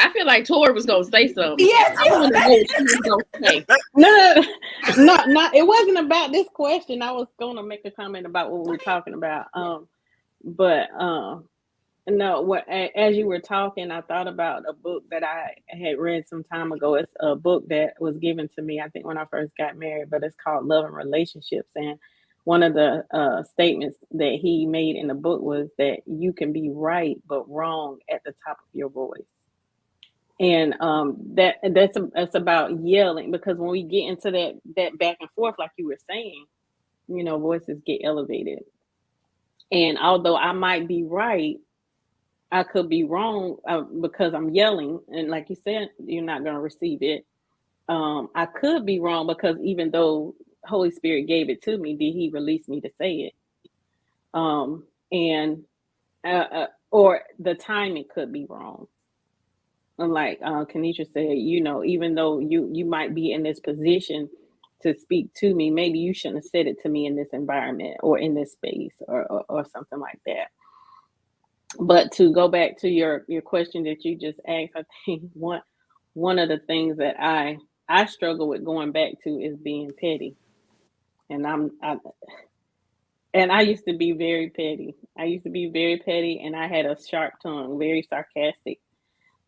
I feel like Torrie was gonna say something. Yes, I want to know what she was gonna say. No, it wasn't about this question. I was gonna make a comment about what we were talking about. But no, what as you were talking, I thought about a book that I had read some time ago. It's a book that was given to me, I think, when I first got married, but it's called Love and Relationships. And one of the statements that he made in the book was that you can be right but wrong at the top of your voice. And that's about yelling, because when we get into that back and forth, like you were saying, voices get elevated. And although I might be right, I could be wrong because I'm yelling, and like you said, you're not going to receive it. I could be wrong because even though Holy Spirit gave it to me, did He release me to say it? And or the timing could be wrong. And like Kenitra said, even though you might be in this position to speak to me, maybe you shouldn't have said it to me in this environment or in this space or something like that. But to go back to your question that you just asked, I think one of the things that I struggle with going back to is being petty. And I used to be very petty. And I had a sharp tongue, very sarcastic.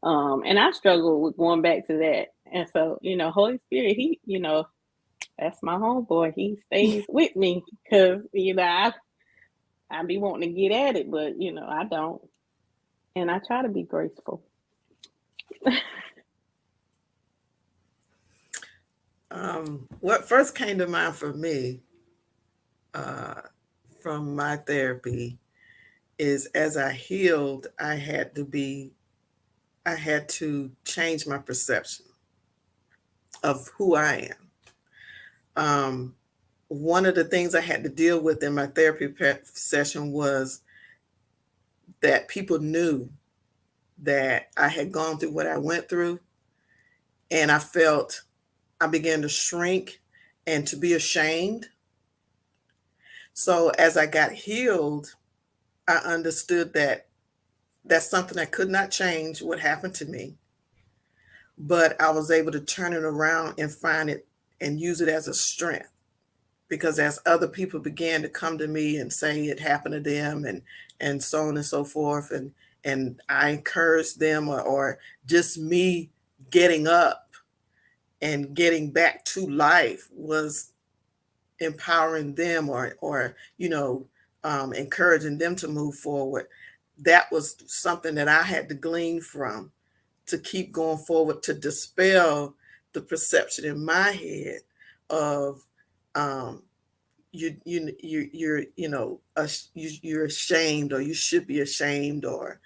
And I struggle with going back to that. And so, Holy Spirit, He, that's my homeboy. He stays with me because, I be wanting to get at it, but, I don't. And I try to be graceful. What first came to mind for me from my therapy is, as I healed, I had to change my perception of who I am. One of the things I had to deal with in my therapy session was that people knew that I had gone through what I went through, and I began to shrink and to be ashamed. So as I got healed, I understood that that's something I could not change, what happened to me. But I was able to turn it around and find it and use it as a strength. Because as other people began to come to me and say it happened to them and so on and so forth, and I encouraged them, or just me getting up and getting back to life was empowering them or encouraging them to move forward. That was something that I had to glean from to keep going forward, to dispel the perception in my head of you're ashamed, or you should be ashamed, or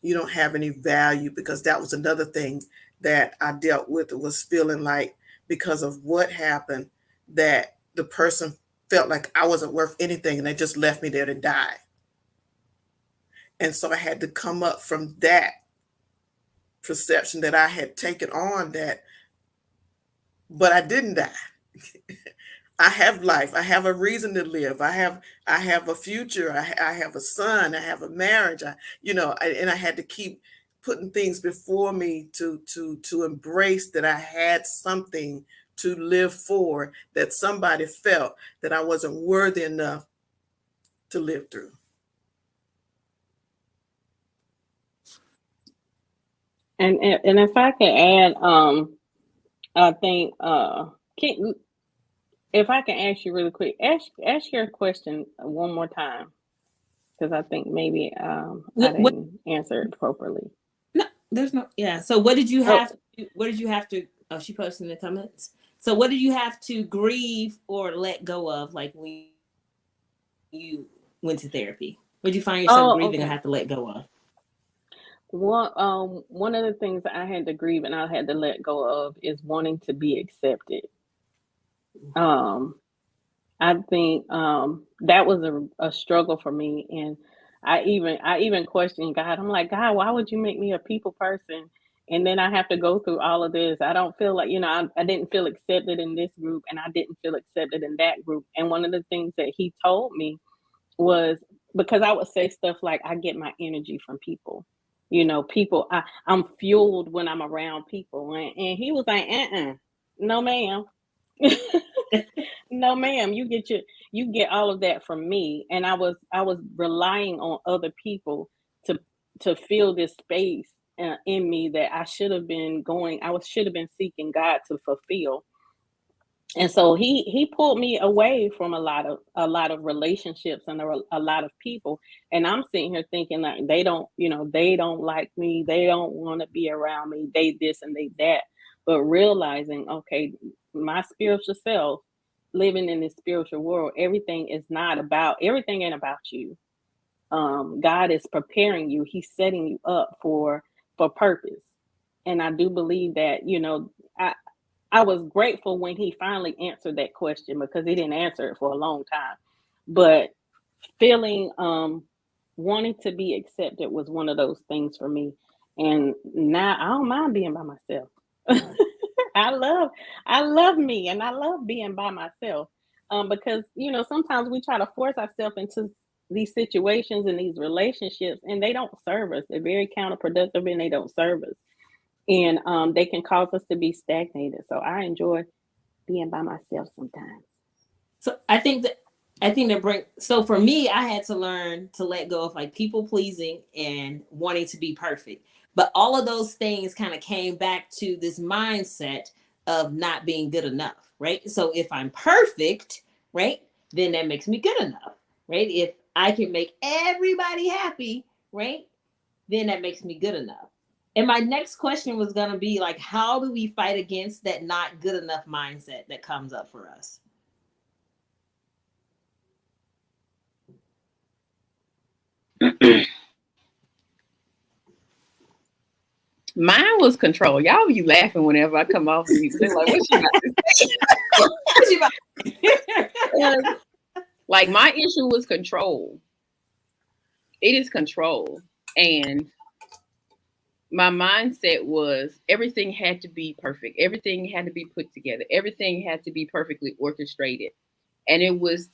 you don't have any value, because that was another thing that I dealt with. It was feeling like, because of what happened, that the person felt like I wasn't worth anything and they just left me there to die. And so I had to come up from that perception that I had taken on, but I didn't die. I have life. I have a reason to live. I have a future. I have a son. I have a marriage. And I had to keep putting things before me to embrace that I had something to live for, that somebody felt that I wasn't worthy enough to live through. And if I can add, I think if I can ask you really quick, ask your question one more time, because I think maybe I didn't answer it properly. No, there's no. Yeah. So what did you have? What did you have to? Oh, she posted in the comments. So what did you have to grieve or let go of, like when you went to therapy? What did you find yourself grieving and have to let go of? One of the things that I had to grieve and I had to let go of is wanting to be accepted. I think that was a struggle for me, and I even questioned God. I'm like, God, why would you make me a people person? And then I have to go through all of this. I don't feel like, I didn't feel accepted in this group, and I didn't feel accepted in that group. And one of the things that He told me was, because I would say stuff like, I get my energy from people. You know, people, I'm fueled when I'm around people. And he was like, no, ma'am. No, ma'am. You get all of that from me. And I was relying on other people to fill this space in me that I should have been should have been seeking God to fulfill. And so he pulled me away from a lot of relationships and a lot of people. And I'm sitting here thinking like they don't, they don't like me, they don't want to be around me, they this and they that. But realizing, okay, my spiritual self, living in this spiritual world, everything ain't about you. God is preparing you, he's setting you up for purpose. And I do believe that, I was grateful when he finally answered that question, because he didn't answer it for a long time. But feeling wanting to be accepted was one of those things for me. And now I don't mind being by myself. I love me, and I love being by myself. Because sometimes we try to force ourselves into these situations and these relationships, and they don't serve us. They're very counterproductive, and they don't serve us. And they can cause us to be stagnated. So I enjoy being by myself sometimes. So I think so for me, I had to learn to let go of like people pleasing and wanting to be perfect. But all of those things kind of came back to this mindset of not being good enough, right? So if I'm perfect, right, then that makes me good enough, right? If I can make everybody happy, right, then that makes me good enough. And my next question was going to be like, how do we fight against that not good enough mindset that comes up for us? Mine was control. Y'all be laughing whenever I come off mute. They're like, what she about to say? Like, my issue was control. It is control. And my mindset was everything had to be perfect. Everything had to be put together. Everything had to be perfectly orchestrated. And it was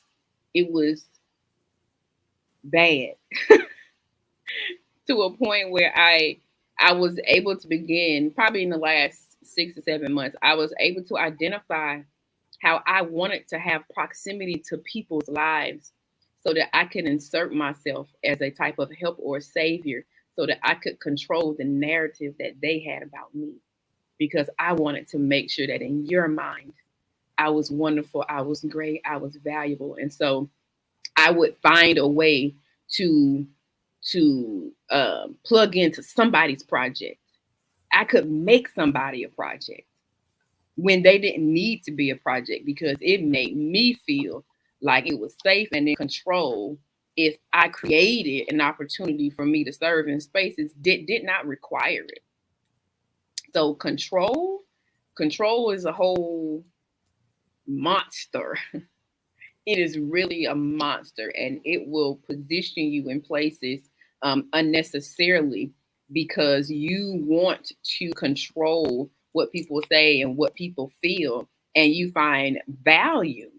bad to a point where I was able to begin, probably in the last 6 to 7 months, I was able to identify how I wanted to have proximity to people's lives so that I could insert myself as a type of help or savior, so that I could control the narrative that they had about me. Because I wanted to make sure that in your mind, I was wonderful, I was great, I was valuable. And so I would find a way to plug into somebody's project. I could make somebody a project when they didn't need to be a project, because it made me feel like it was safe and in control if I created an opportunity for me to serve in spaces did not require it. So control is a whole monster. It is really a monster, and it will position you in places unnecessarily because you want to control what people say and what people feel, and you find value.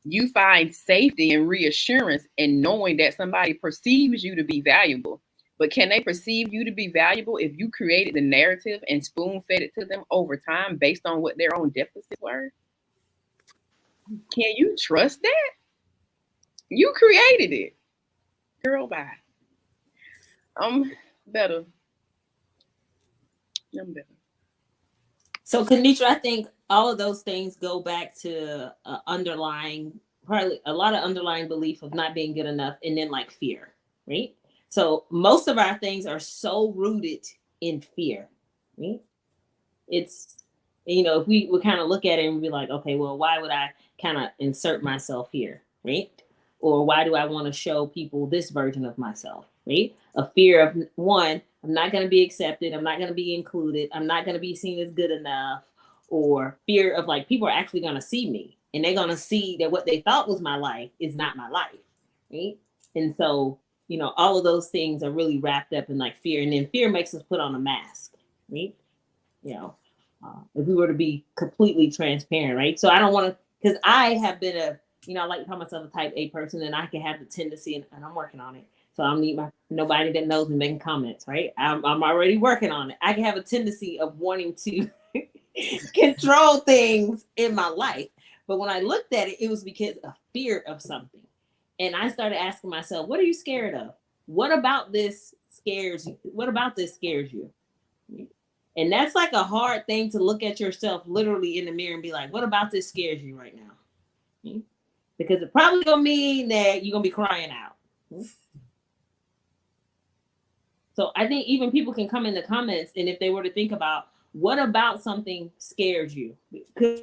You find safety and reassurance in knowing that somebody perceives you to be valuable. But can they perceive you to be valuable if you created the narrative and spoon-fed it to them over time based on what their own deficits were? Can you trust that? You created it. Girl, bye. I'm better. So, Kenitra, I think all of those things go back to probably a lot of underlying belief of not being good enough, and then like fear, right? So most of our things are so rooted in fear, right? It's, if we would kind of look at it and be like, okay, well, why would I kind of insert myself here, right? Or why do I want to show people this version of myself, right? A fear of, one, I'm not going to be accepted. I'm not going to be included. I'm not going to be seen as good enough. Or fear of like, people are actually going to see me and they're going to see that what they thought was my life is not my life, right? And so, all of those things are really wrapped up in like fear. And then fear makes us put on a mask, right? If we were to be completely transparent, right? So I don't want to, because I have been I like to call myself a type A person, and I can have the tendency, and I'm working on it. So I don't need nobody that knows me making comments, right? I'm already working on it. I can have a tendency of wanting to control things in my life. But when I looked at it, it was because of fear of something. And I started asking myself, what are you scared of? What about this scares you? What about this scares you? And that's like a hard thing to look at yourself literally in the mirror and be like, what about this scares you right now? Because it probably gonna mean that you're gonna be crying out. So I think even people can come in the comments, and if they were to think about what about something scares you? Because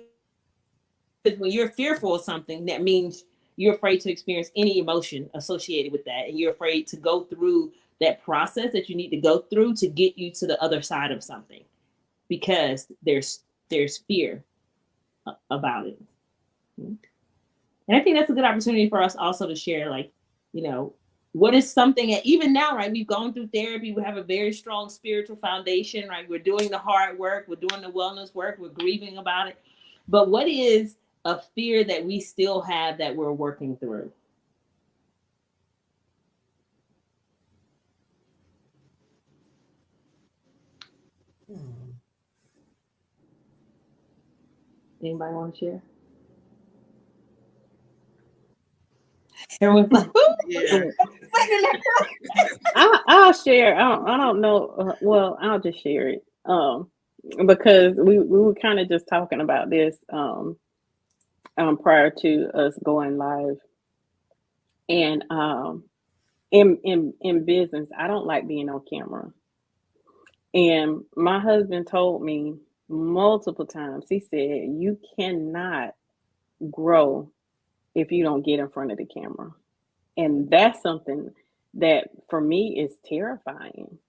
when you're fearful of something, that means you're afraid to experience any emotion associated with that, and you're afraid to go through that process that you need to go through to get you to the other side of something, because there's fear about it. And I think that's a good opportunity for us also to share, like, what is something that even now, right? We've gone through therapy. We have a very strong spiritual foundation, right? We're doing the hard work. We're doing the wellness work. We're grieving about it. But what is a fear that we still have that we're working through? Anybody want to share? Everyone's like, Yeah. I'll share. I don't know. Well, I'll just share it. Because we were kind of just talking about this prior to us going live, and in business, I don't like being on camera. And my husband told me multiple times. He said, "You cannot grow if you don't get in front of the camera." And that's something that for me is terrifying.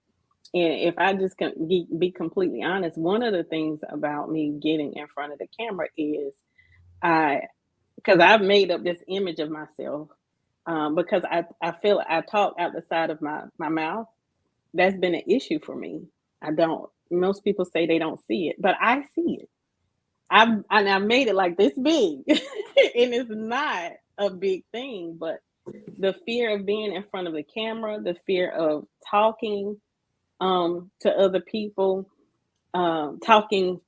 And if I just can be completely honest, one of the things about me getting in front of the camera is because I've made up this image of myself, because I feel I talk out the side of my mouth. That's been an issue for me. Most people say they don't see it, but I see it. I've made it like this big, and it's not a big thing, but the fear of being in front of the camera, the fear of talking to other people, talking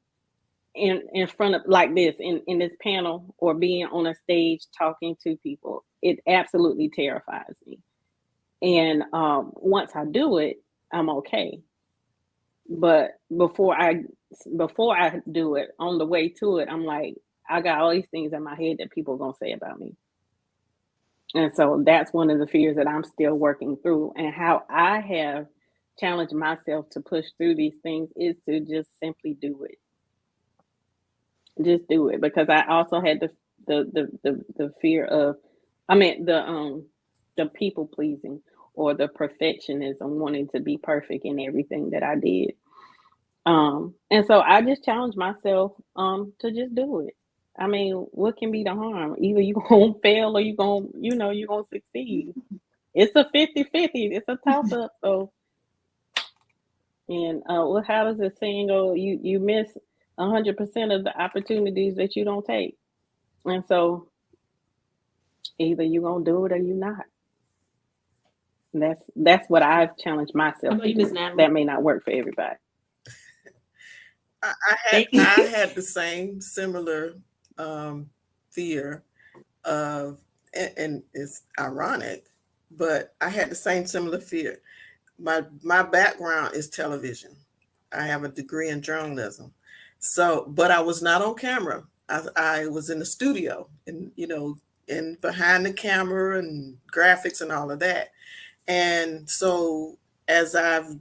in front of like this in this panel, or being on a stage talking to people, it absolutely terrifies me. And once I do it, I'm okay. But before I do it, on the way to it, I'm like, I got all these things in my head that people are gonna say about me. And so that's one of the fears that I'm still working through. And how I have challenged myself to push through these things is to just simply do it. Just do it. Because I also had the fear of, the people pleasing, or the perfectionism, wanting to be perfect in everything that I did. And so I just challenged myself to just do it. I mean, what can be the harm? Either you gonna fail, or you gonna succeed. It's a 50-50. It's a toss up. So, and how does the saying go? You miss 100% of the opportunities that you don't take. And so either you gonna do it or you not. That's what I've challenged myself to do. That may not work for everybody. I had the same similar fear of, and it's ironic, but I had the same similar fear. My background is television. I have a degree in journalism. So, but I was not on camera. I was in the studio, and and behind the camera and graphics and all of that. And so as I've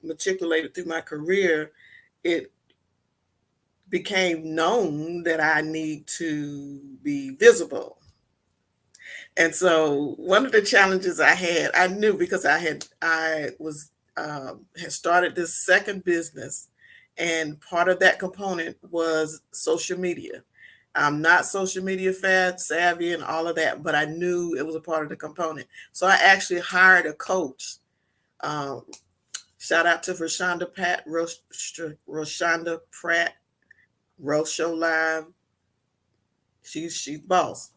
matriculated through my career, it became known that I need to be visible. And so one of the challenges I knew, because had started this second business, and part of that component was social media. I'm not social media savvy and all of that, but I knew it was a part of the component. So I actually hired a coach. Shout out to Roshonda Pratt, Rose Show Live. She's boss.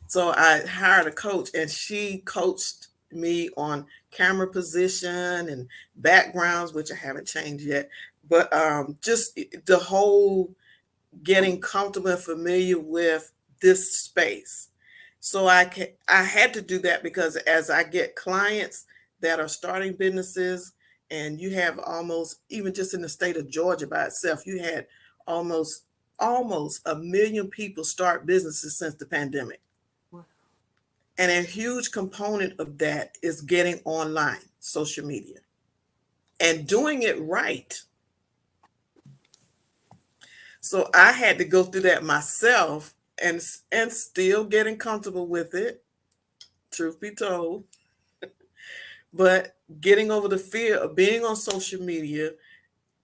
So I hired a coach, and she coached me on camera position and backgrounds, which I haven't changed yet, but just the whole getting comfortable and familiar with this space. So I had to do that because as I get clients that are starting businesses, and you have almost, even just in the state of Georgia by itself, you had almost 1 million people start businesses since the pandemic. And a huge component of that is getting online, social media, and doing it right. So I had to go through that myself, and still getting comfortable with it, truth be told. But getting over the fear of being on social media,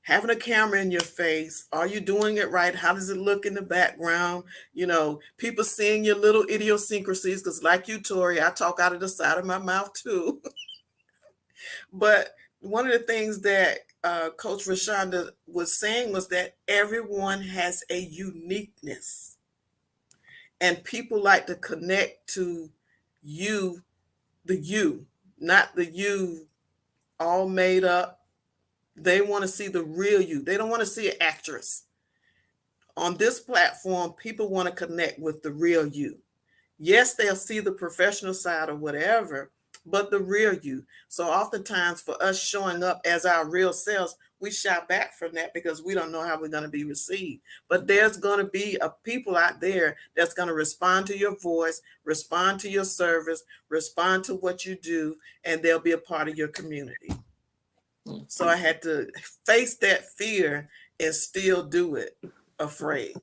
having a camera in your face. Are you doing it right? How does it look in the background? You know, people seeing your little idiosyncrasies, because like you, Torrie, I talk out of the side of my mouth too. But one of the things that Coach Rashonda was saying was that everyone has a uniqueness. And people like to connect to you, the you, not the you all made up. They want to see the real you. They don't want to see an actress. On this platform, people want to connect with the real you. Yes, they'll see the professional side or whatever, but the real you. So oftentimes for us showing up as our real selves, we shy back from that because we don't know how we're going to be received. But there's going to be a people out there that's going to respond to your voice, respond to your service, respond to what you do, and they'll be a part of your community. So I had to face that fear and still do it, afraid.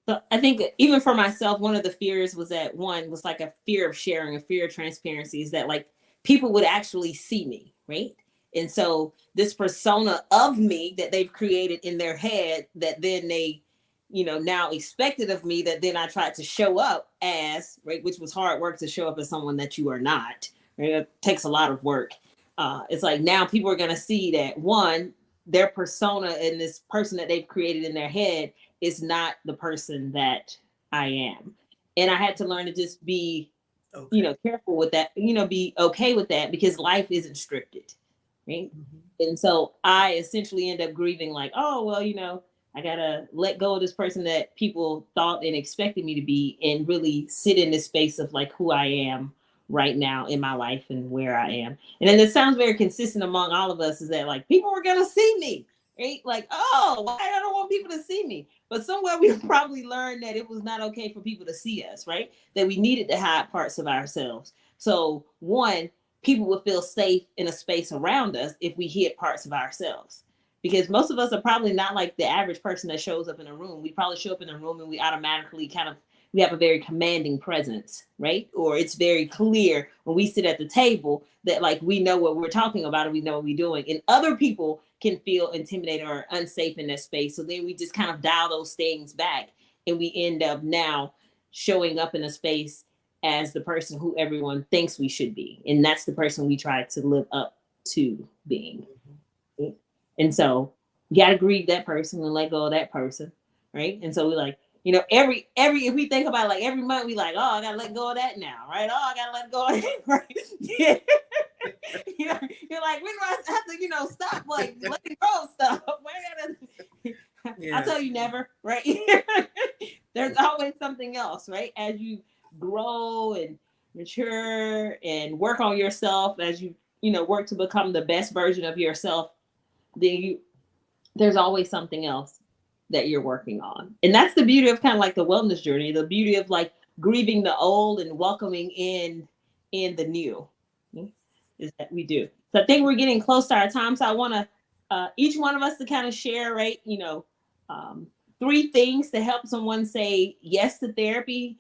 So I think even for myself, one of the fears was that one was like a fear of sharing, a fear of transparency, is that like people would actually see me, right? And so this persona of me that they've created in their head that then they, now expected of me, that then I tried to show up as, right, which was hard work to show up as someone that you are not, right? It takes a lot of work. It's like now people are going to see that one, their persona and this person that they've created in their head is not the person that I am. And I had to learn to just be, careful with that, be okay with that, because life isn't scripted, right? Mm-hmm. And so I essentially end up grieving like, oh, well, I got to let go of this person that people thought and expected me to be, and really sit in this space of like who I am right now in my life and where I am. And then it sounds very consistent among all of us, is that like people were going to see me, right? Like, oh, why I don't want people to see me. But somewhere we probably learned that it was not okay for people to see us, right? That we needed to hide parts of ourselves. So one, people would feel safe in a space around us if we hid parts of ourselves. Because most of us are probably not like the average person that shows up in a room. We probably show up in a room and we automatically we have a very commanding presence, right? Or it's very clear when we sit at the table that like we know what we're talking about and we know what we're doing. And other people can feel intimidated or unsafe in that space. So then we just kind of dial those things back, and we end up now showing up in a space as the person who everyone thinks we should be. And that's the person we try to live up to being. Mm-hmm. And so you got to grieve that person and let go of that person, right? And so we're like, every if we think about it, like every month we like, oh, I gotta let go of that now, right? Oh, I gotta let go of that, right? Yeah. You're like, when do I have to, stop like letting go of stuff? I'll tell you never, right? There's always something else, right? As you grow and mature and work on yourself, as you work to become the best version of yourself, then there's always something else that you're working on. And that's the beauty of kind of like the wellness journey, the beauty of like grieving the old and welcoming in the new, is that we do. So I think we're getting close to our time. So I want to each one of us to kind of share, right, 3 things to help someone say yes to therapy,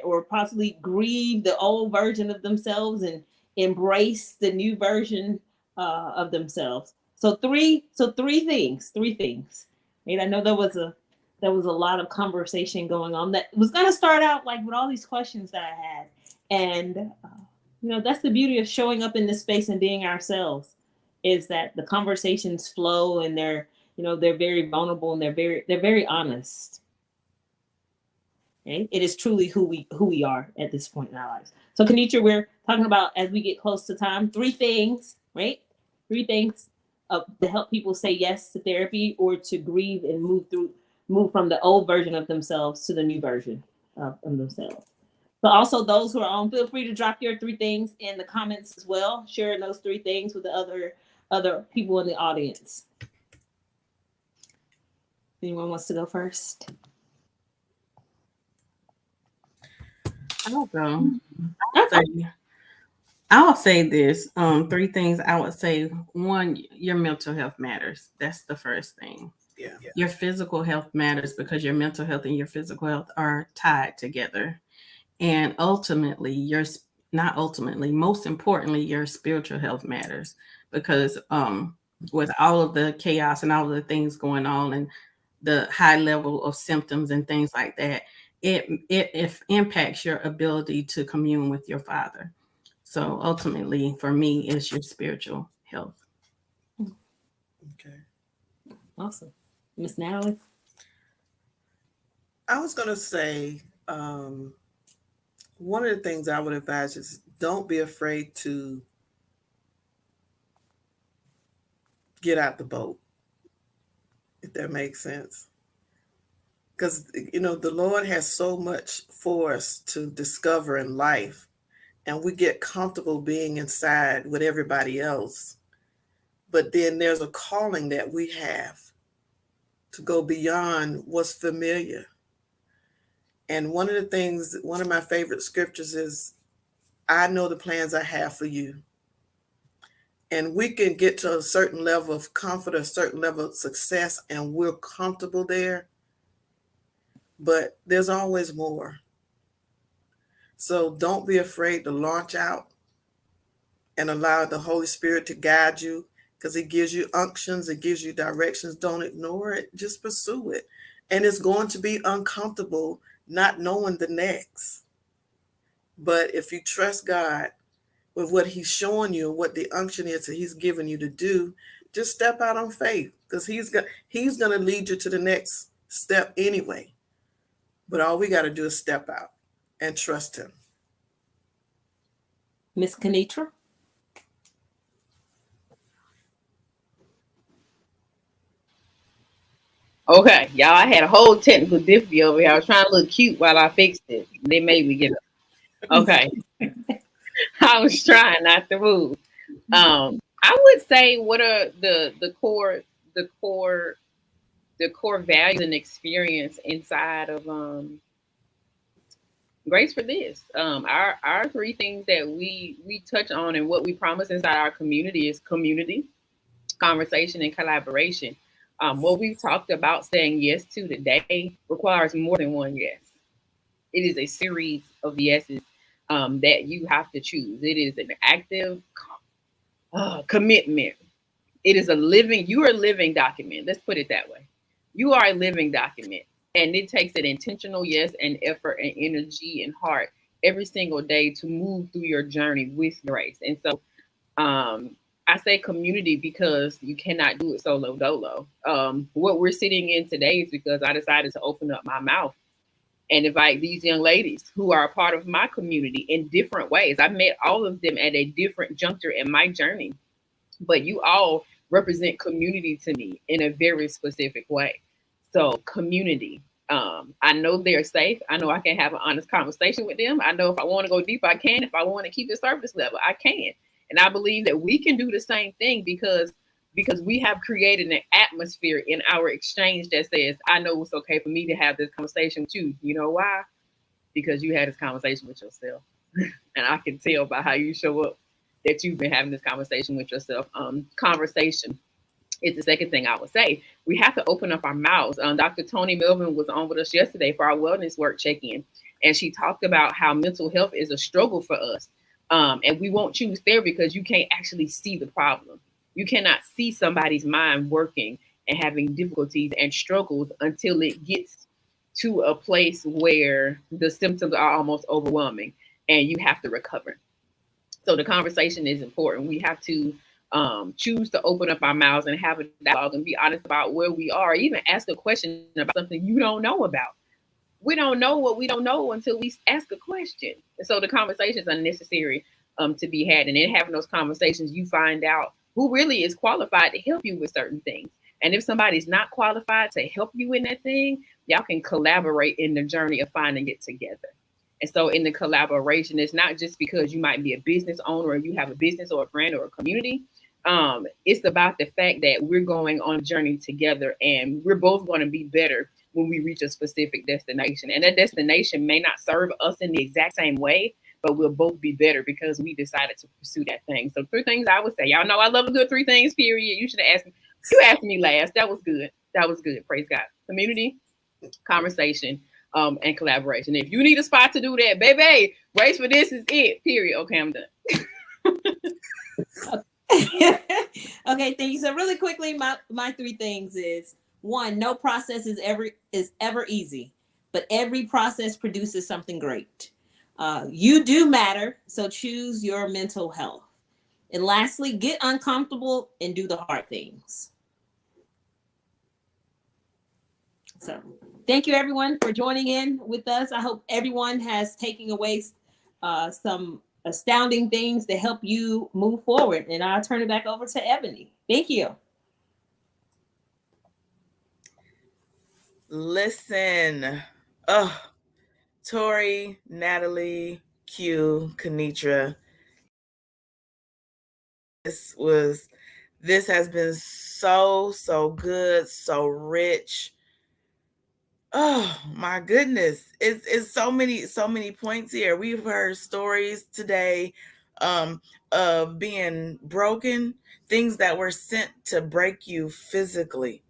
or possibly grieve the old version of themselves and embrace the new version of themselves. So three things. And I know there was a lot of conversation going on that was going to start out like with all these questions that I had. And, that's the beauty of showing up in this space and being ourselves, is that the conversations flow and they're very vulnerable and they're very honest. Okay? It is truly who we are at this point in our lives. So Kenitra, we're talking about, as we get close to time, 3 things, right? 3 things to help people say yes to therapy or to grieve and move from the old version of themselves to the new version of themselves. So also those who are on, feel free to drop your 3 things in the comments as well, sharing those 3 things with the other people in the audience. Anyone wants to go first? I'll go. I'll say this. 3 things I would say. 1, your mental health matters. That's the first thing. Yeah. Your physical health matters because your mental health and your physical health are tied together. And ultimately, most importantly, your spiritual health matters because with all of the chaos and all of the things going on and the high level of symptoms and things like that, it impacts your ability to commune with your Father. So ultimately, for me, it's your spiritual health. Okay. Awesome. Miss Natalie? I was going to say, one of the things I would advise is don't be afraid to get out the boat, if that makes sense. Because, the Lord has so much for us to discover in life, and we get comfortable being inside with everybody else. But then there's a calling that we have to go beyond what's familiar. And one of my favorite scriptures is, I know the plans I have for you. And we can get to a certain level of comfort, a certain level of success, and we're comfortable there. But there's always more. So don't be afraid to launch out and allow the Holy Spirit to guide you, because He gives you unctions, it gives you directions. Don't ignore it, just pursue it. And it's going to be uncomfortable not knowing the next. But if you trust God with what He's showing you, what the unction is that He's given you to do, just step out on faith, because He's going to lead you to the next step anyway. But all we got to do is step out and trust Him. Miss Kenitra? Okay, y'all, I had a whole technical difficulty over here. I was trying to look cute while I fixed it. They made me get up. Okay. I was trying not to move. I would say, what are the core values and experience inside of Grace for This. Our 3 things that we touch on and what we promise inside our community is community, conversation, and collaboration. What we've talked about saying yes to today requires more than one yes. It is a series of yeses that you have to choose. It is an active commitment. It is you are a living document. Let's put it that way. You are a living document. And it takes an intentional yes and effort and energy and heart every single day to move through your journey with grace. And so I say community because you cannot do it solo dolo. What we're sitting in today is because I decided to open up my mouth and invite these young ladies who are a part of my community in different ways. I met all of them at a different juncture in my journey, but you all represent community to me in a very specific way. So community, I know they're safe. I know I can have an honest conversation with them. I know if I want to go deep, I can. If I want to keep it surface level, I can. And I believe that we can do the same thing because we have created an atmosphere in our exchange that says, I know it's okay for me to have this conversation with you. You know why? Because you had this conversation with yourself. And I can tell by how you show up that you've been having this conversation with yourself. Conversation is the second thing I would say. We have to open up our mouths. Dr. Tony Melvin was on with us yesterday for our wellness work check-in. And she talked about how mental health is a struggle for us. And we won't choose therapy because you can't actually see the problem. You cannot see somebody's mind working and having difficulties and struggles until it gets to a place where the symptoms are almost overwhelming and you have to recover. So the conversation is important. We have to choose to open up our mouths and have a dialogue and be honest about where we are. Even ask a question about something you don't know about. we don't know what we don't know until we ask a question. And so the conversations are necessary to be had. And in having those conversations, you find out who really is qualified to help you with certain things. And if somebody's not qualified to help you in that thing, y'all can collaborate in the journey of finding it together. And so in the collaboration, it's not just because you might be a business owner or you have a business or a brand or a community. It's about the fact that we're going on a journey together and we're both going to be better when we reach a specific destination. And that destination may not serve us in the exact same way, but we'll both be better because we decided to pursue that thing. So 3 things I would say. Y'all know I love a good 3 things, period. You should have asked me. You asked me last. That was good. That was good. Praise God. Community, conversation, and collaboration. If you need a spot to do that, baby, Grace for This is it. Period. Okay, I'm done. Okay, thank you. So really quickly, my 3 things is: 1, no process is ever easy, but every process produces something great. You do matter, so choose your mental health. And lastly, get uncomfortable and do the hard things. So thank you everyone for joining in with us. I hope everyone has taken away some astounding things to help you move forward. And I'll turn it back over to Ebony. Thank you. Listen, oh, Torrie, Natalie, Q, Kenitra. This has been so good, so rich. Oh my goodness. It's so many points here. We've heard stories today of being broken, things that were sent to break you physically.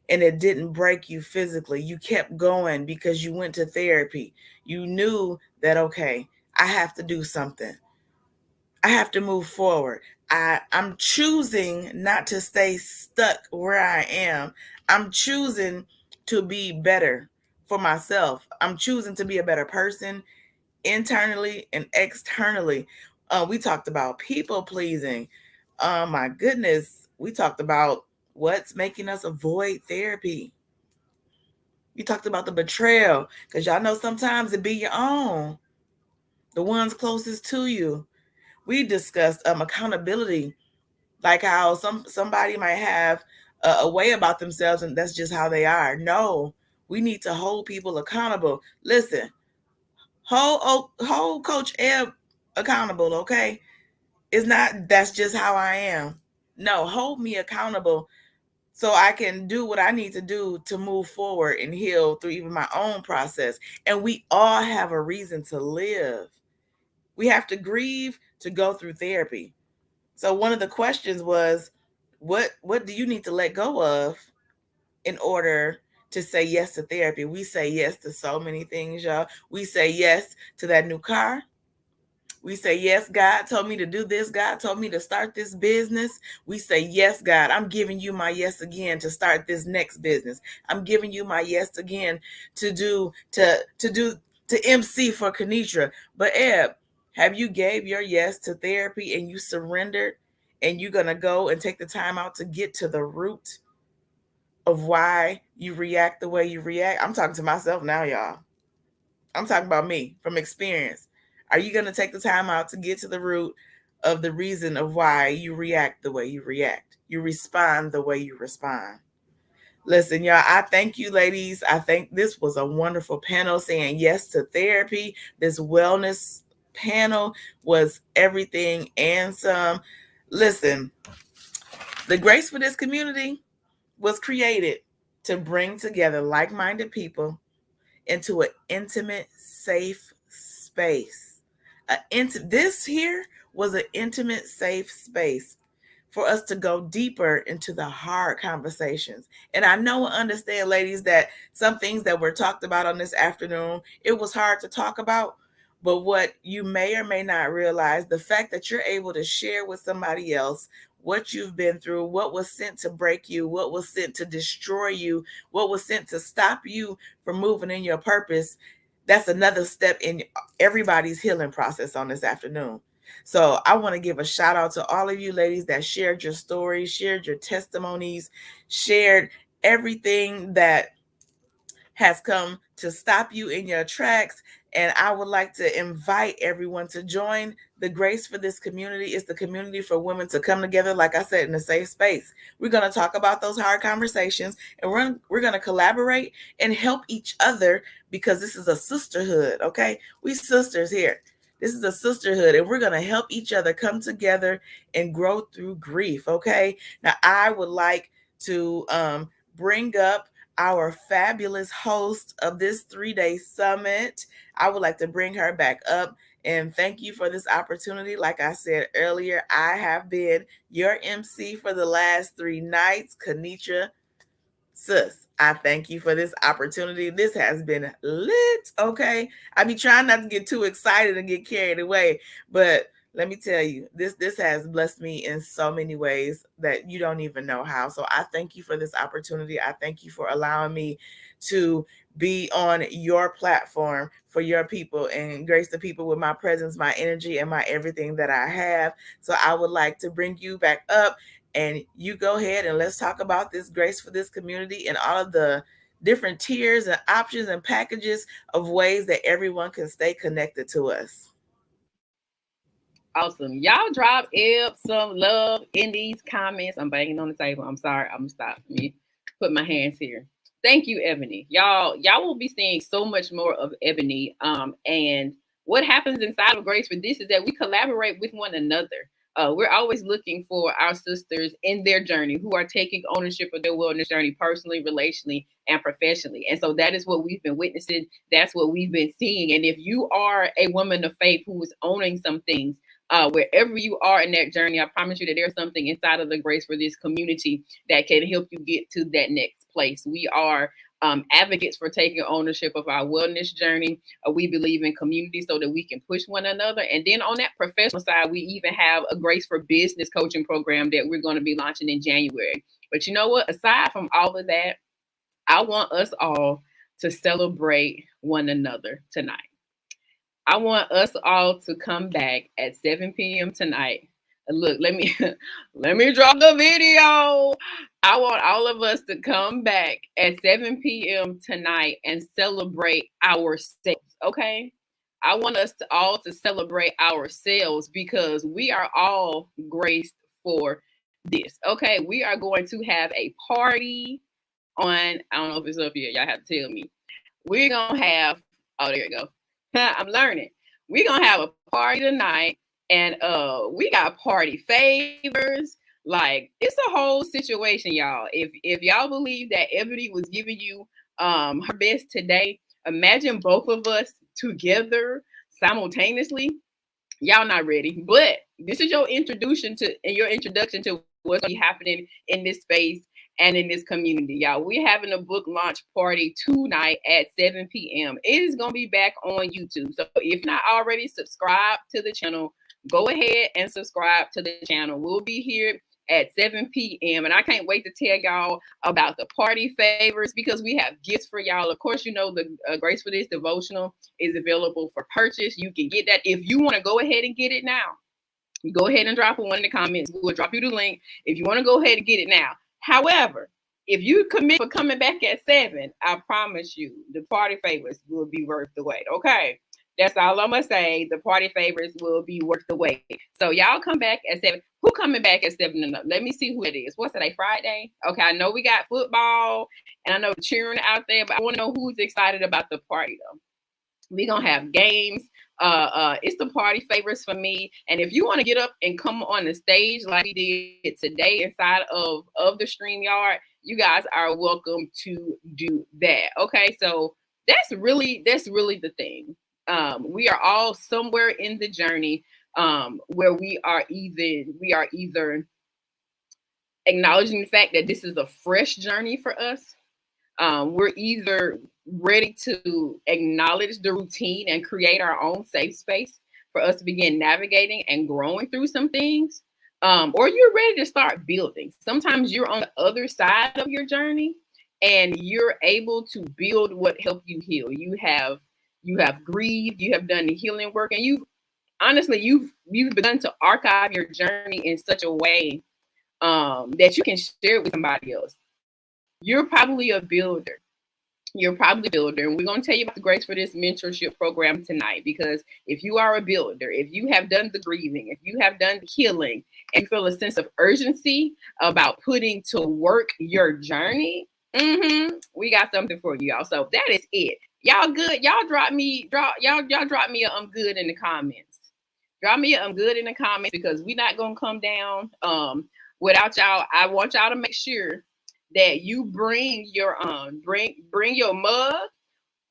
And it didn't break you physically. You kept going because you went to therapy. You knew that, okay, I have to do something. I have to move forward. I'm choosing not to stay stuck where I am. I'm choosing to be better for myself. I'm choosing to be a better person internally and externally. We talked about people pleasing. Oh my goodness. We talked about what's making us avoid therapy. You talked about the betrayal, because y'all know sometimes it be your own, the ones closest to you. We discussed accountability, like how somebody might have a way about themselves and that's just how they are. No, we need to hold people accountable. Listen, hold Coach Ebb accountable, okay? It's not that's just how I am. No, hold me accountable so I can do what I need to do to move forward and heal through even my own process. And we all have a reason to live. We have to grieve to go through therapy. So one of the questions was, what do you need to let go of in order to say yes to therapy? We say yes to so many things, y'all. We say yes to that new car. We say, yes, God told me to do this. God told me to start this business. We say, yes, God, I'm giving you my yes again to start this next business. I'm giving you my yes again to MC for Kenitra. But Eb, have you gave your yes to therapy and you surrendered and you're going to go and take the time out to get to the root of why you react the way you react? I'm talking to myself now, y'all. I'm talking about me from experience. Are you going to take the time out to get to the root of the reason of why you react the way you react? You respond the way you respond. Listen, y'all, I thank you, ladies. I think this was a wonderful panel saying yes to therapy. This wellness panel was everything and some. Listen, the Grace for This community was created to bring together like-minded people into an intimate, safe space. This here was an intimate, safe space for us to go deeper into the hard conversations. And I know and understand, ladies, that some things that were talked about on this afternoon, it was hard to talk about. But what you may or may not realize, the fact that you're able to share with somebody else what you've been through, what was sent to break you, what was sent to destroy you, what was sent to stop you from moving in your purpose, that's another step in everybody's healing process on this afternoon. So I want to give a shout out to all of you ladies that shared your stories, shared your testimonies, shared everything that has come to to stop you in your tracks. And I would like to invite everyone to join the Grace for This community. It's the community for women to come together, like I said, in a safe space. We're going to talk about those hard conversations, and we're going to collaborate and help each other, because this is a sisterhood, okay? We sisters here. This is a sisterhood, and we're going to help each other come together and grow through grief, okay? Now, I would like to bring up our fabulous host of this 3-day summit. I would like to bring her back up and thank you for this opportunity. Like I said earlier, I have been your MC for the last 3 nights, Kenitra. Sis, I thank you for this opportunity. This has been lit, okay? I be trying not to get too excited and get carried away, but let me tell you, this has blessed me in so many ways that you don't even know how. So I thank you for this opportunity. I thank you for allowing me to be on your platform for your people and grace the people with my presence, my energy, and my everything that I have. So I would like to bring you back up, and you go ahead and let's talk about this Grace for This community and all of the different tiers and options and packages of ways that everyone can stay connected to us. Awesome. Y'all drop some love in these comments. I'm banging on the table. I'm sorry. I'm gonna stop. Let me put my hands here. Thank you, Ebony. Y'all will be seeing so much more of Ebony. And what happens inside of Grace for This is that we collaborate with one another. We're always looking for our sisters in their journey who are taking ownership of their wellness journey personally, relationally, and professionally. And so that is what we've been witnessing. That's what we've been seeing. And if you are a woman of faith who is owning some things, wherever you are in that journey, I promise you that there's something inside of the Grace for This community that can help you get to that next place. We are advocates for taking ownership of our wellness journey. We believe in community so that we can push one another. And then on that professional side, we even have a Grace for Business coaching program that we're going to be launching in January. But you know what? Aside from all of that, I want us all to celebrate one another tonight. I want us all to come back at 7 p.m. tonight. Look, let me drop the video. I want all of us to come back at 7 p.m. tonight and celebrate ourselves, okay? I want us to all to celebrate ourselves because we are all graced for this, okay? We are going to have a party on, I don't know if it's up here. Y'all have to tell me. We're going to have, oh, there you go. I'm learning. We're going to have a party tonight, and we got party favors. Like, it's a whole situation, y'all. If y'all believe that Ebony was giving you her best today, imagine both of us together simultaneously. Y'all not ready, but this is your introduction to what's going to be happening in this space and in this community, y'all. We're having a book launch party tonight at 7 p.m. It is going to be back on YouTube. So if not already subscribed to the channel, go ahead and subscribe to the channel. We'll be here at 7 p.m. And I can't wait to tell y'all about the party favors because we have gifts for y'all. Of course, you know, the Grace for This devotional is available for purchase. You can get that. If you want to go ahead and get it now, go ahead and drop one in the comments. We'll drop you the link if you want to go ahead and get it now. However, if you commit for coming back at 7, I promise you the party favors will be worth the wait. Okay. That's all I'm going to say. The party favors will be worth the wait. So y'all come back at 7. Who coming back at 7 and up? Let me see who it is. What's today? Friday? Okay. I know we got football and I know cheering out there, but I want to know who's excited about the party though. We're going to have games. It's the party favors for me. And if you want to get up and come on the stage like we did today inside of the StreamYard, you guys are welcome to do that. Okay. So that's really the thing. We are all somewhere in the journey where we are either acknowledging the fact that this is a fresh journey for us. We're either ready to acknowledge the routine and create our own safe space for us to begin navigating and growing through some things, or you're ready to start building. Sometimes you're on the other side of your journey and you're able to build what helped you heal. You have grieved, you have done the healing work, and you've begun to archive your journey in such a way that you can share it with somebody else. You're probably a builder. you're probably a builder, and we're going to tell you about the Grace for This mentorship program tonight, because if you are a builder, if you have done the grieving, if you have done the healing, and feel a sense of urgency about putting to work your journey, we got something for you, y'all. So that is it. Y'all good? Y'all drop me a I'm good in the comments. Drop me a I'm good in the comments, because we're not gonna come down without y'all. I want y'all to make sure that you bring your bring your mug.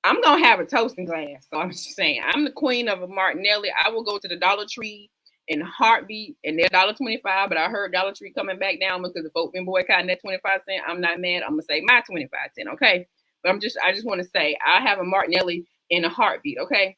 I'm gonna have a toasting glass. So I'm just saying, I'm the queen of a Martinelli. I will go to the Dollar Tree in a heartbeat, and they're $1.25. But I heard Dollar Tree coming back down because the folk been boycotting that 25 cent. I'm not mad. I'm gonna say my 25 cent, okay? But I just want to say I have a Martinelli in a heartbeat, okay?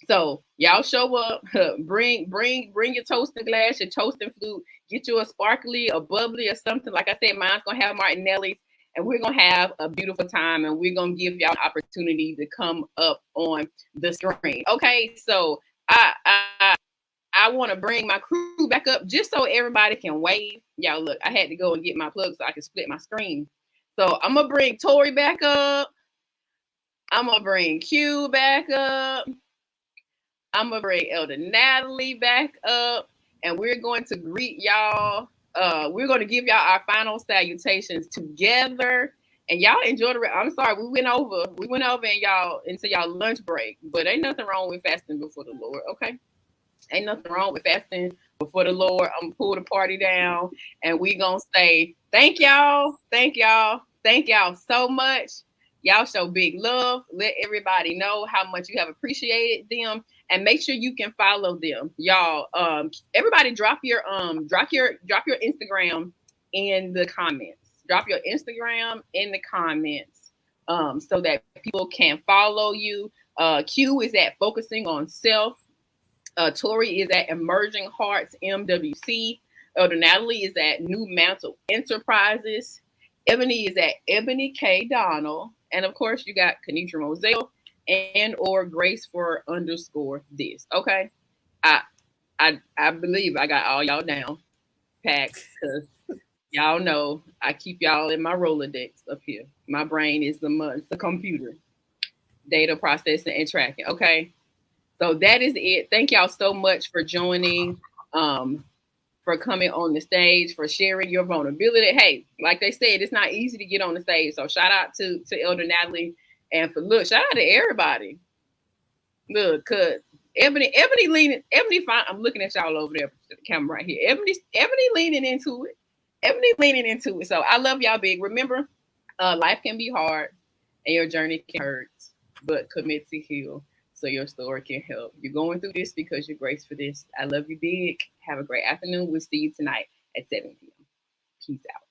So y'all show up, bring your toasting glass, your toasting flute, get you a sparkly, a bubbly, or something. Like I said, mine's gonna have Martinelli's, and we're gonna have a beautiful time, and we're gonna give y'all an opportunity to come up on the screen. Okay, so I want to bring my crew back up just so everybody can wave. Y'all look, I had to go and get my plug so I can split my screen. So I'm gonna bring Torrie back up. I'm gonna bring Q back up. I'm gonna bring Elder Natalie back up, and we're going to greet y'all. We're going to give y'all our final salutations together, and y'all enjoy the. I'm sorry, we went over and y'all into y'all lunch break, but ain't nothing wrong with fasting before the Lord, okay? Ain't nothing wrong with fasting before the Lord. I'm gonna pull the party down, and we gonna say thank y'all so much. Y'all show big love. Let everybody know how much you have appreciated them, and make sure you can follow them, y'all. Everybody drop your Instagram in the comments. Drop your Instagram in the comments, so that people can follow you. Q is at Focusing on Self. Torrie is at Emerging Hearts MWC. Elder Natalie is at New Mantle Enterprises. Ebony is at Ebony K. Donald. And of course, you got Kenitra Mozelle and or Grace for _this. Okay. I believe I got all y'all down packed, because y'all know I keep y'all in my Rolodex up here. My brain is the computer. Data processing and tracking. Okay. So that is it. Thank y'all so much for joining, for coming on the stage, for sharing your vulnerability. Hey, like they said, it's not easy to get on the stage. So shout out to Elder Natalie, and shout out to everybody. Look, cause Ebony fine. I'm looking at y'all over there, the camera right here. Ebony leaning into it. So I love y'all big. Remember, life can be hard and your journey can hurt, but commit to heal so your story can help. You're going through this because you're graced for this. I love you big. Have a great afternoon. We'll see you tonight at 7 p.m. Peace out.